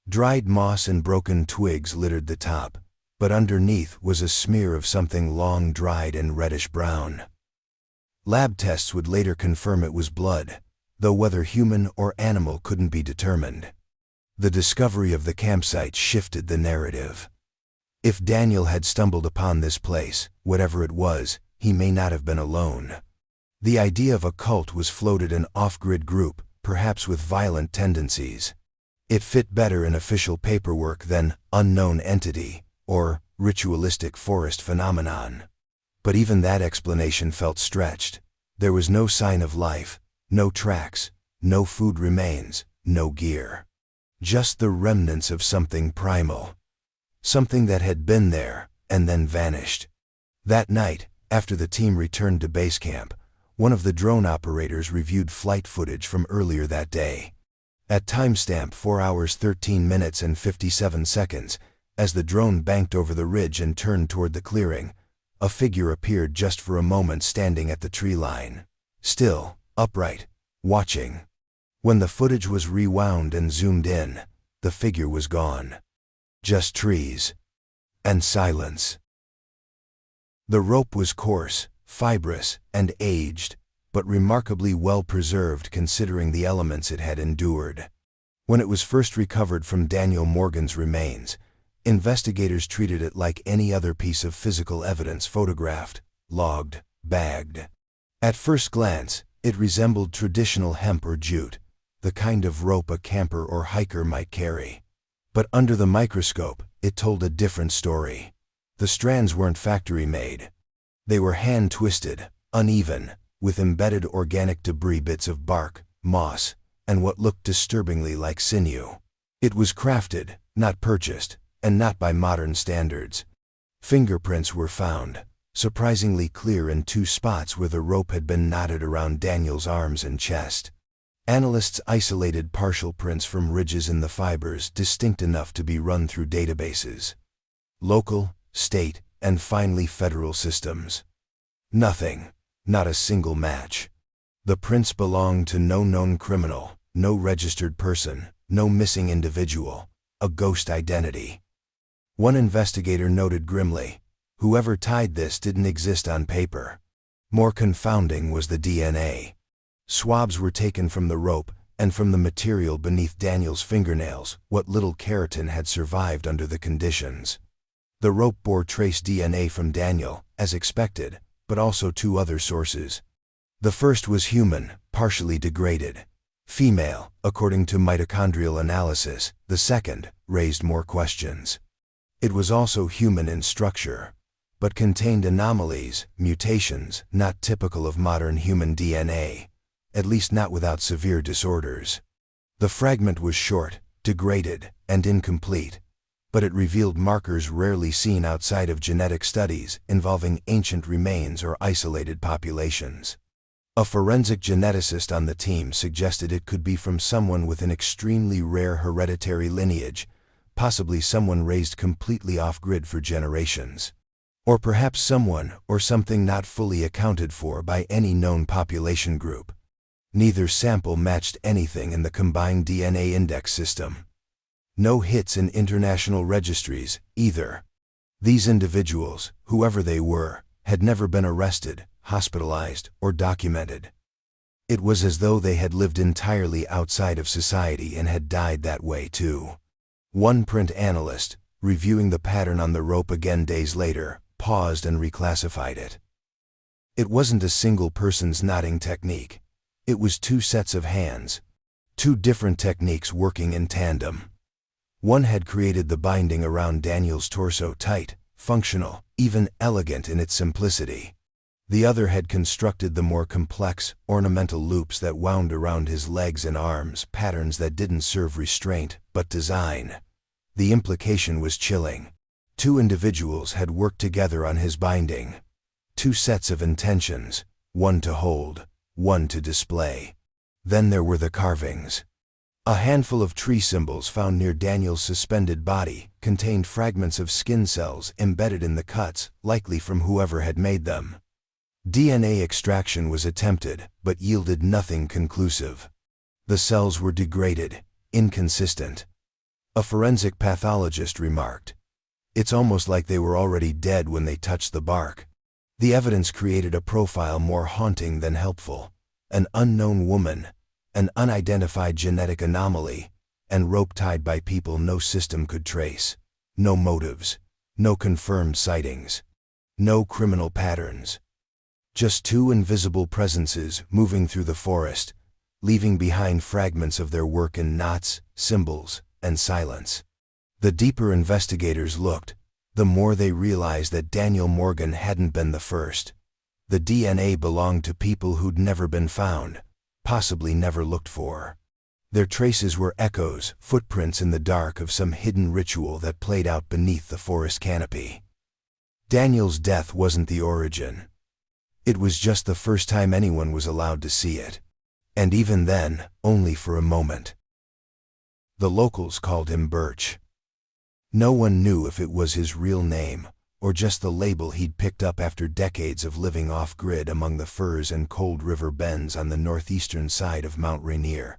[SPEAKER 1] Dried moss and broken twigs littered the top, but underneath was a smear of something long dried and reddish-brown. Lab tests would later confirm it was blood, though whether human or animal couldn't be determined. The discovery of the campsite shifted the narrative. If Daniel had stumbled upon this place, whatever it was, he may not have been alone. The idea of a cult was floated, an off-grid group, perhaps with violent tendencies. It fit better in official paperwork than unknown entity or ritualistic forest phenomenon. But even that explanation felt stretched. There was no sign of life, no tracks, no food remains, no gear. Just the remnants of something primal. Something that had been there and then vanished. That night, after the team returned to base camp, one of the drone operators reviewed flight footage from earlier that day. At timestamp 4 hours 13 minutes and 57 seconds, as the drone banked over the ridge and turned toward the clearing, a figure appeared just for a moment standing at the tree line. Still, upright, watching. When the footage was rewound and zoomed in, the figure was gone. Just trees. And silence. The rope was coarse, fibrous, and aged, but remarkably well preserved considering the elements it had endured. When it was first recovered from Daniel Morgan's remains, investigators treated it like any other piece of physical evidence photographed, logged, bagged. At first glance, it resembled traditional hemp or jute, the kind of rope a camper or hiker might carry. But under the microscope, it told a different story. The strands weren't factory-made. They were hand-twisted, uneven, with embedded organic debris, bits of bark, moss, and what looked disturbingly like sinew. It was crafted, not purchased, and not by modern standards. Fingerprints were found, surprisingly clear in 2 spots where the rope had been knotted around Daniel's arms and chest. Analysts isolated partial prints from ridges in the fibers distinct enough to be run through databases. Local, state, and finally federal systems. Nothing, not a single match. The prints belonged to no known criminal, no registered person, no missing individual, a ghost identity. One investigator noted grimly, whoever tied this didn't exist on paper. More confounding was the DNA. Swabs were taken from the rope and from the material beneath Daniel's fingernails, what little keratin had survived under the conditions. The rope bore trace DNA from Daniel, as expected, but also 2 other sources. The first was human, partially degraded. Female, according to mitochondrial analysis. The second raised more questions. It was also human in structure, but contained anomalies, mutations, not typical of modern human DNA, at least not without severe disorders. The fragment was short, degraded, and incomplete, but it revealed markers rarely seen outside of genetic studies involving ancient remains or isolated populations. A forensic geneticist on the team suggested it could be from someone with an extremely rare hereditary lineage, possibly someone raised completely off-grid for generations. Or perhaps someone or something not fully accounted for by any known population group. Neither sample matched anything in the combined DNA index system. No hits in international registries, either. These individuals, whoever they were, had never been arrested, hospitalized, or documented. It was as though they had lived entirely outside of society and had died that way too. One print analyst, reviewing the pattern on the rope again days later, paused and reclassified it. It wasn't a single person's knotting technique. It was two sets of hands. Two different techniques working in tandem. One had created the binding around Daniel's torso tight, functional, even elegant in its simplicity. The other had constructed the more complex, ornamental loops that wound around his legs and arms, patterns that didn't serve restraint, but design. The implication was chilling. Two individuals had worked together on his binding. Two sets of intentions, one to hold, one to display. Then there were the carvings. A handful of tree symbols found near Daniel's suspended body contained fragments of skin cells embedded in the cuts, likely from whoever had made them. DNA extraction was attempted, but yielded nothing conclusive. The cells were degraded, inconsistent. A forensic pathologist remarked, "It's almost like they were already dead when they touched the bark." The evidence created a profile more haunting than helpful. An unknown woman, an unidentified genetic anomaly, and rope tied by people no system could trace. No motives, no confirmed sightings, no criminal patterns. Just two invisible presences moving through the forest, leaving behind fragments of their work in knots, symbols, and silence. The deeper investigators looked, the more they realized that Daniel Morgan hadn't been the first. The DNA belonged to people who'd never been found, possibly never looked for. Their traces were echoes, footprints in the dark of some hidden ritual that played out beneath the forest canopy. Daniel's death wasn't the origin. It was just the first time anyone was allowed to see it. And even then, only for a moment. The locals called him Birch. No one knew if it was his real name, or just the label he'd picked up after decades of living off-grid among the firs and cold river bends on the northeastern side of Mount Rainier.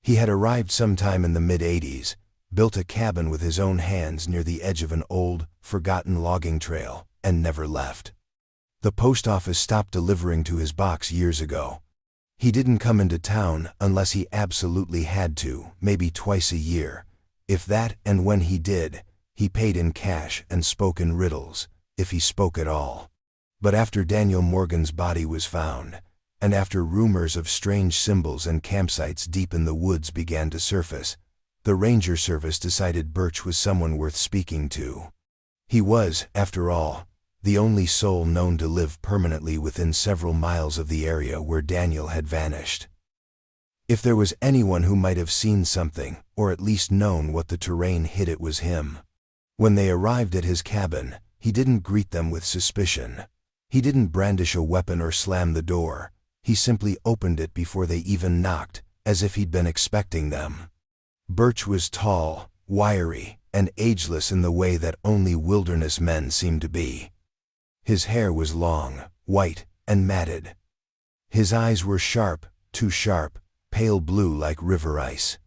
[SPEAKER 1] He had arrived sometime in the mid-'80s, built a cabin with his own hands near the edge of an old, forgotten logging trail, and never left. The post office stopped delivering to his box years ago. He didn't come into town unless he absolutely had to, maybe twice a year. If that, and when he did, he paid in cash and spoke in riddles, if he spoke at all. But after Daniel Morgan's body was found, and after rumors of strange symbols and campsites deep in the woods began to surface, the Ranger Service decided Birch was someone worth speaking to. He was, after all, the only soul known to live permanently within several miles of the area where Daniel had vanished. If there was anyone who might have seen something, or at least known what the terrain hid, it was him. When they arrived at his cabin, he didn't greet them with suspicion. He didn't brandish a weapon or slam the door. He simply opened it before they even knocked, as if he'd been expecting them. Birch was tall, wiry, and ageless in the way that only wilderness men seem to be. His hair was long, white, and matted. His eyes were sharp, too sharp, pale blue like river ice.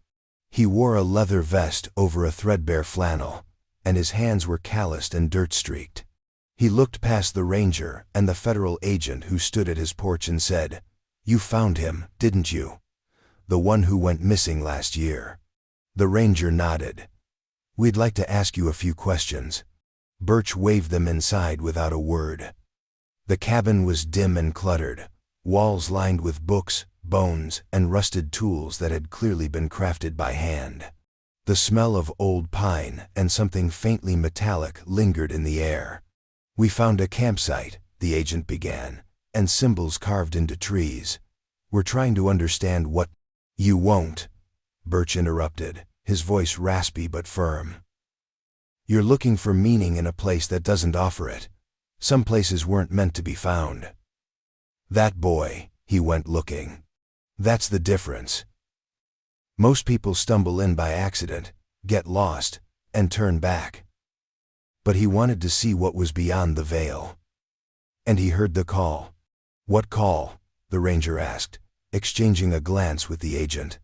[SPEAKER 1] He wore a leather vest over a threadbare flannel, and his hands were calloused and dirt-streaked. He looked past the ranger and the federal agent who stood at his porch and said, "You found him, didn't you? The one who went missing last year." The ranger nodded. "We'd like to ask you a few questions." Birch waved them inside without a word. The cabin was dim and cluttered, walls lined with books, bones, and rusted tools that had clearly been crafted by hand. The smell of old pine and something faintly metallic lingered in the air. "We found a campsite," the agent began, "and symbols carved into trees. We're trying to understand what—" "You won't," Birch interrupted, his voice raspy but firm. "You're looking for meaning in a place that doesn't offer it. Some places weren't meant to be found. That boy, he went looking. That's the difference. Most people stumble in by accident, get lost, and turn back. But he wanted to see what was beyond the veil. And he heard the call." "What call?" the ranger asked, exchanging a glance with the agent.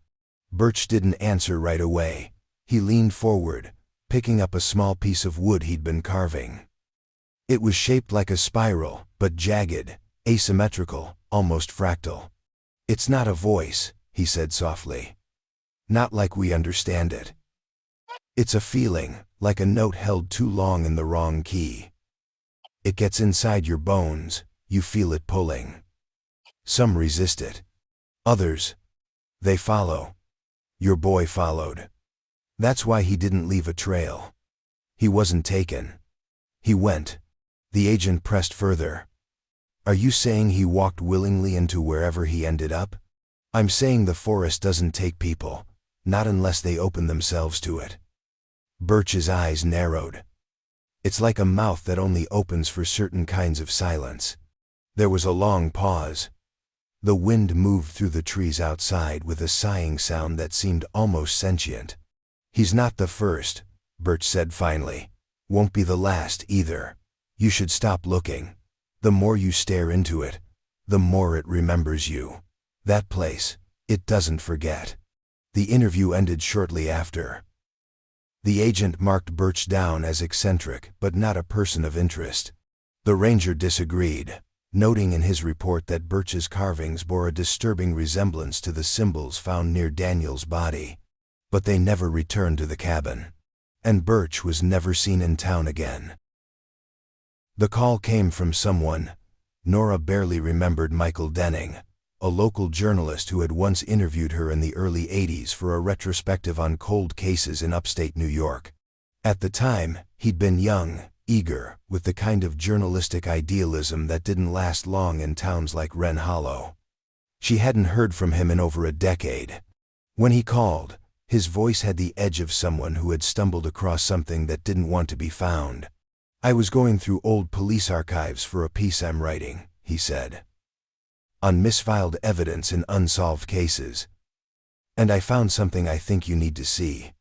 [SPEAKER 1] Birch didn't answer right away. He leaned forward, picking up a small piece of wood he'd been carving. It was shaped like a spiral, but jagged, asymmetrical, almost fractal. "It's not a voice," he said softly. "Not like we understand it. It's a feeling, like a note held too long in the wrong key. It gets inside your bones, you feel it pulling. Some resist it. Others, they follow. Your boy followed. That's why he didn't leave a trail. He wasn't taken. He went." The agent pressed further. "Are you saying he walked willingly into wherever he ended up?" "I'm saying the forest doesn't take people, not unless they open themselves to it." Birch's eyes narrowed. "It's like a mouth that only opens for certain kinds of silence." There was a long pause. The wind moved through the trees outside with a sighing sound that seemed almost sentient. "He's not the first," Birch said finally. "Won't be the last either. You should stop looking. The more you stare into it, the more it remembers you. That place, it doesn't forget." The interview ended shortly after. The agent marked Birch down as eccentric but not a person of interest. The ranger disagreed, noting in his report that Birch's carvings bore a disturbing resemblance to the symbols found near Daniel's body. But they never returned to the cabin. And Birch was never seen in town again. The call came from someone. Nora barely remembered Michael Denning, a local journalist who had once interviewed her in the early '80s for a retrospective on cold cases in upstate New York. At the time, he'd been young, eager, with the kind of journalistic idealism that didn't last long in towns like Wren Hollow. She hadn't heard from him in over a decade. When he called, his voice had the edge of someone who had stumbled across something that didn't want to be found. "I was going through old police archives for a piece I'm writing," he said, "on misfiled evidence in unsolved cases. And I found something I think you need to see."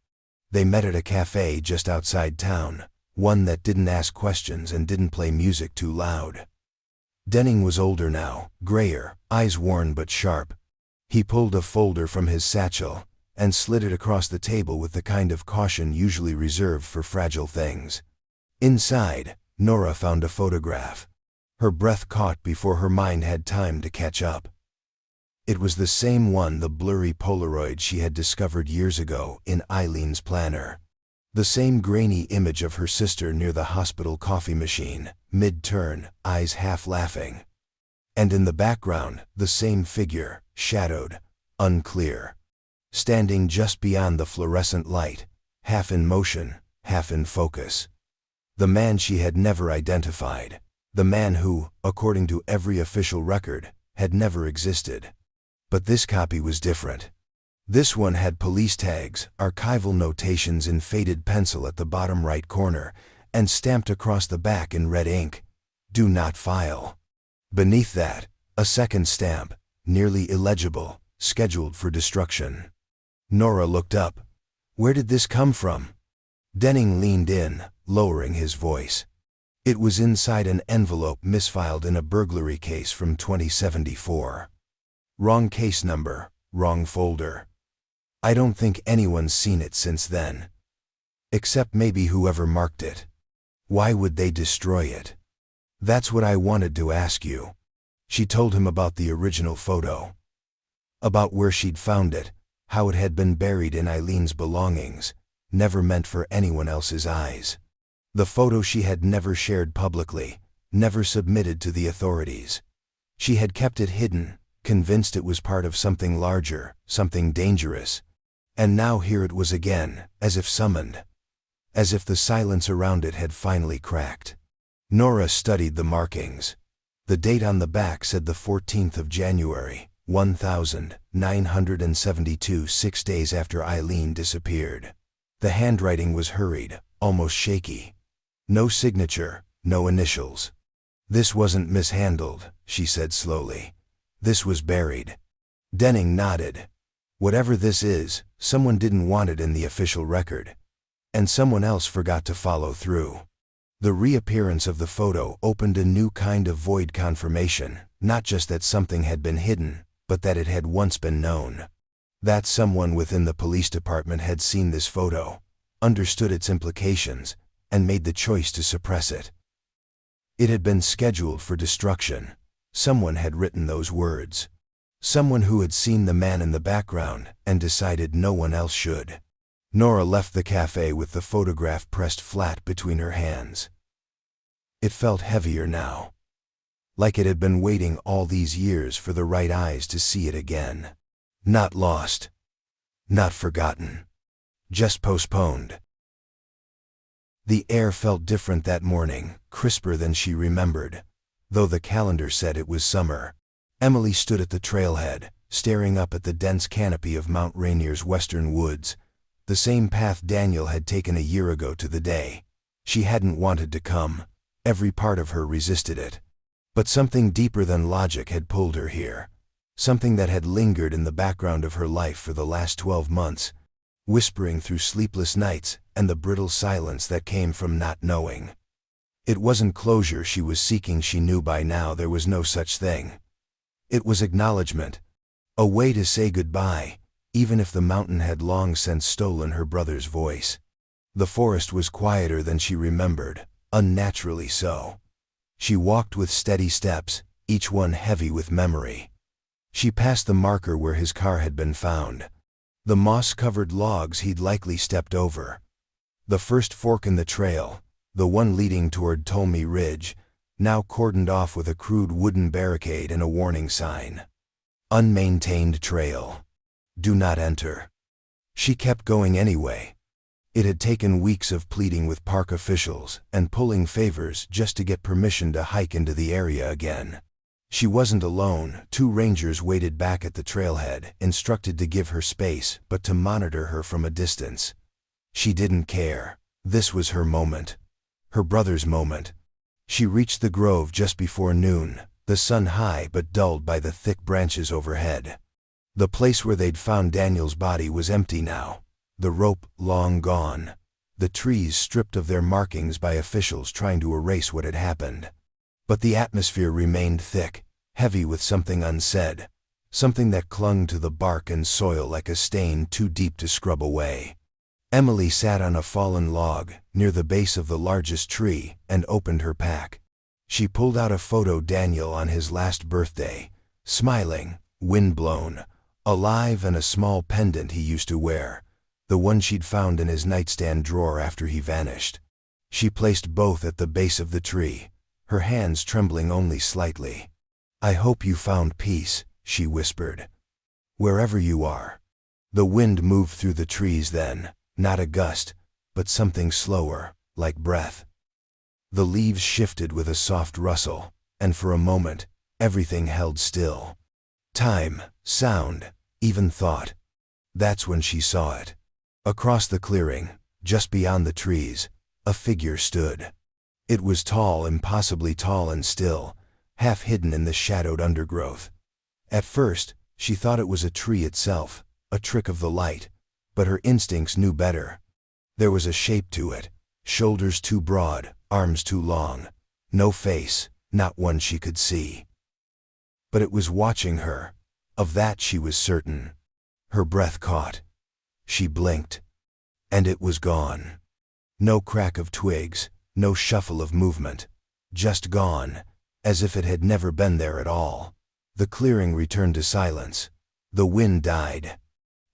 [SPEAKER 1] They met at a cafe just outside town, one that didn't ask questions and didn't play music too loud. Denning was older now, grayer, eyes worn but sharp. He pulled a folder from his satchel and slid it across the table with the kind of caution usually reserved for fragile things. Inside, Nora found a photograph. Her breath caught before her mind had time to catch up. It was the same one, the blurry Polaroid she had discovered years ago in Eileen's planner. The same grainy image of her sister near the hospital coffee machine, mid-turn, eyes half laughing. And in the background, the same figure, shadowed, unclear, standing just beyond the fluorescent light, half in motion, half in focus. The man she had never identified. The man who, according to every official record, had never existed. But this copy was different. This one had police tags, archival notations in faded pencil at the bottom right corner, and stamped across the back in red ink, "Do not file." Beneath that, a second stamp, nearly illegible, "Scheduled for destruction." Nora looked up. "Where did this come from?" Denning leaned in, lowering his voice. "It was inside an envelope misfiled in a burglary case from 2074. Wrong case number, wrong folder. I don't think anyone's seen it since then. Except maybe whoever marked it. Why would they destroy it?" "That's what I wanted to ask you." She told him about the original photo. About where she'd found it, how it had been buried in Eileen's belongings, never meant for anyone else's eyes. The photo she had never shared publicly, never submitted to the authorities. She had kept it hidden, convinced it was part of something larger, something dangerous. And now here it was again, as if summoned. As if the silence around it had finally cracked. Nora studied the markings. The date on the back said the 14th of January, 1972, 6 days after Eileen disappeared. The handwriting was hurried, almost shaky. No signature, no initials. "This wasn't mishandled," she said slowly. "This was buried." Denning nodded. "Whatever this is, someone didn't want it in the official record. And someone else forgot to follow through." The reappearance of the photo opened a new kind of void confirmation, not just that something had been hidden, but that it had once been known. That someone within the police department had seen this photo, understood its implications, and made the choice to suppress it. It had been scheduled for destruction. Someone had written those words. Someone who had seen the man in the background and decided no one else should. Nora left the cafe with the photograph pressed flat between her hands. It felt heavier now, like it had been waiting all these years for the right eyes to see it again. Not lost, not forgotten, just postponed. The air felt different that morning, crisper than she remembered, though the calendar said it was summer. Emily stood at the trailhead, staring up at the dense canopy of Mount Rainier's western woods, the same path Daniel had taken a year ago to the day. She hadn't wanted to come. Every part of her resisted it. But something deeper than logic had pulled her here. Something that had lingered in the background of her life for the last 12 months, whispering through sleepless nights and the brittle silence that came from not knowing. It wasn't closure she was seeking. She knew by now there was no such thing. It was acknowledgement, a way to say goodbye, even if the mountain had long since stolen her brother's voice. The forest was quieter than she remembered, unnaturally so. She walked with steady steps, each one heavy with memory. She passed the marker where his car had been found, the moss-covered logs he'd likely stepped over, the first fork in the trail, the one leading toward Tolmy Ridge, now cordoned off with a crude wooden barricade and a warning sign. Unmaintained trail. Do not enter. She kept going anyway. It had taken weeks of pleading with park officials and pulling favors just to get permission to hike into the area again. She wasn't alone. 2 rangers waited back at the trailhead, instructed to give her space but to monitor her from a distance. She didn't care. This was her moment. Her brother's moment. She reached the grove just before noon, the sun high but dulled by the thick branches overhead. The place where they'd found Daniel's body was empty now. The rope long gone. The trees stripped of their markings by officials trying to erase what had happened. But the atmosphere remained thick, heavy with something unsaid, something that clung to the bark and soil like a stain too deep to scrub away. Emily sat on a fallen log near the base of the largest tree and opened her pack. She pulled out a photo of Daniel on his last birthday, smiling, wind-blown, alive, and a small pendant he used to wear, the one she'd found in his nightstand drawer after he vanished. She placed both at the base of the tree, her hands trembling only slightly. "I hope you found peace," she whispered. "Wherever you are." The wind moved through the trees then, not a gust, but something slower, like breath. The leaves shifted with a soft rustle, and for a moment, everything held still. Time, sound, even thought. That's when she saw it. Across the clearing, just beyond the trees, a figure stood. It was tall, impossibly tall and still, half hidden in the shadowed undergrowth. At first, she thought it was a tree itself, a trick of the light, but her instincts knew better. There was a shape to it, shoulders too broad, arms too long, no face, not one she could see. But it was watching her. Of that she was certain. Her breath caught. She blinked. And it was gone. No crack of twigs, no shuffle of movement. Just gone, as if it had never been there at all. The clearing returned to silence. The wind died.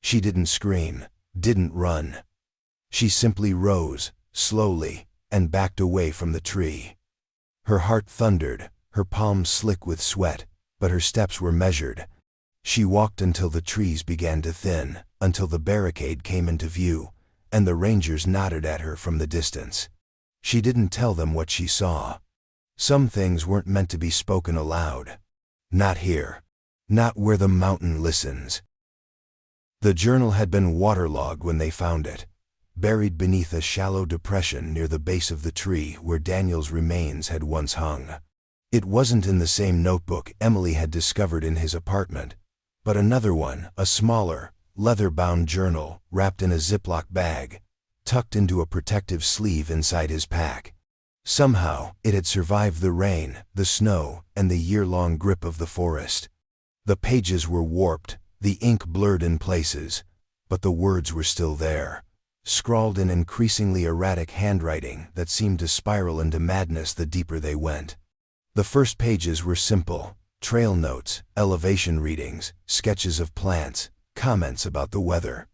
[SPEAKER 1] She didn't scream, didn't run. She simply rose, slowly, and backed away from the tree. Her heart thundered, her palms slick with sweat, but her steps were measured. She walked until the trees began to thin, until the barricade came into view, and the rangers nodded at her from the distance. She didn't tell them what she saw. Some things weren't meant to be spoken aloud. Not here. Not where the mountain listens. The journal had been waterlogged when they found it, buried beneath a shallow depression near the base of the tree where Daniel's remains had once hung. It wasn't in the same notebook Emily had discovered in his apartment, but another one, a smaller, leather-bound journal wrapped in a Ziploc bag, tucked into a protective sleeve inside his pack. Somehow, it had survived the rain, the snow, and the year-long grip of the forest. The pages were warped, the ink blurred in places, but the words were still there, scrawled in increasingly erratic handwriting that seemed to spiral into madness the deeper they went. The first pages were simple, trail notes, elevation readings, sketches of plants, comments about the weather.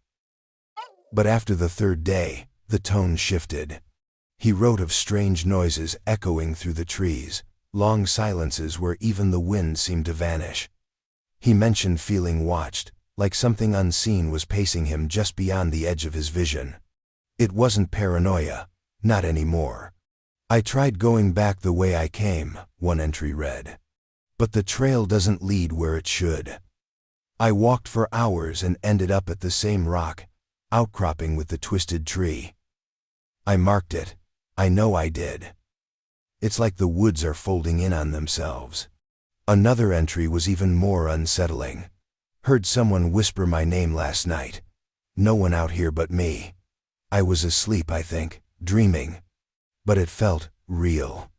[SPEAKER 1] But after the third day, the tone shifted. He wrote of strange noises echoing through the trees, long silences where even the wind seemed to vanish. He mentioned feeling watched, like something unseen was pacing him just beyond the edge of his vision. It wasn't paranoia, not anymore. "I tried going back the way I came," one entry read. "But the trail doesn't lead where it should. I walked for hours and ended up at the same rock, outcropping with the twisted tree. I marked it. I know I did. It's like the woods are folding in on themselves." Another entry was even more unsettling. "Heard someone whisper my name last night. No one out here but me. I was asleep, I think, dreaming. But it felt real.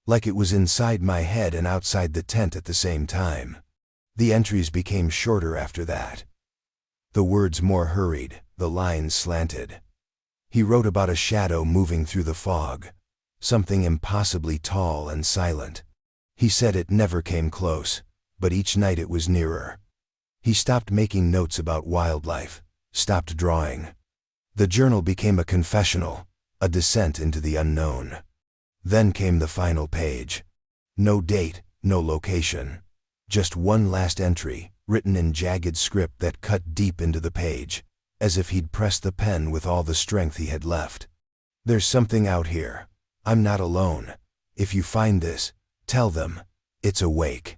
[SPEAKER 1] Like it was inside my head and outside the tent at the same time." The entries became shorter after that. The words more hurried, the lines slanted. He wrote about a shadow moving through the fog, something impossibly tall and silent. He said it never came close, but each night it was nearer. He stopped making notes about wildlife, stopped drawing. The journal became a confessional, a descent into the unknown. Then came the final page. No date, no location. Just one last entry, written in jagged script that cut deep into the page, as if he'd pressed the pen with all the strength he had left. "There's something out here. I'm not alone. If you find this, tell them. It's awake."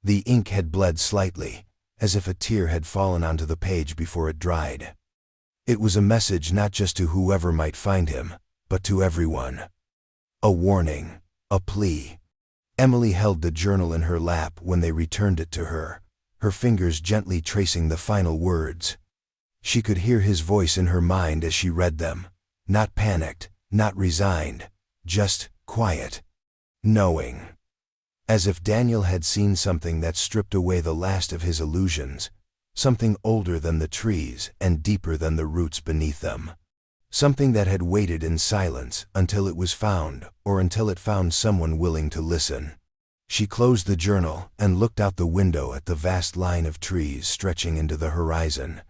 [SPEAKER 1] The ink had bled slightly, as if a tear had fallen onto the page before it dried. It was a message not just to whoever might find him, but to everyone. A warning, a plea. Emily held the journal in her lap when they returned it to her, her fingers gently tracing the final words. She could hear his voice in her mind as she read them, not panicked, not resigned, just quiet, knowing. As if Daniel had seen something that stripped away the last of his illusions, something older than the trees and deeper than the roots beneath them. Something that had waited in silence until it was found, or until it found someone willing to listen. She closed the journal and looked out the window at the vast line of trees stretching into the horizon,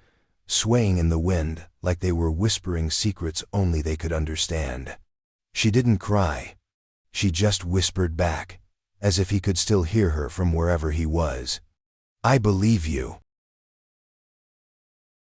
[SPEAKER 1] swaying in the wind like they were whispering secrets only they could understand. She didn't cry. She just whispered back, as if he could still hear her from wherever he was. "I believe you."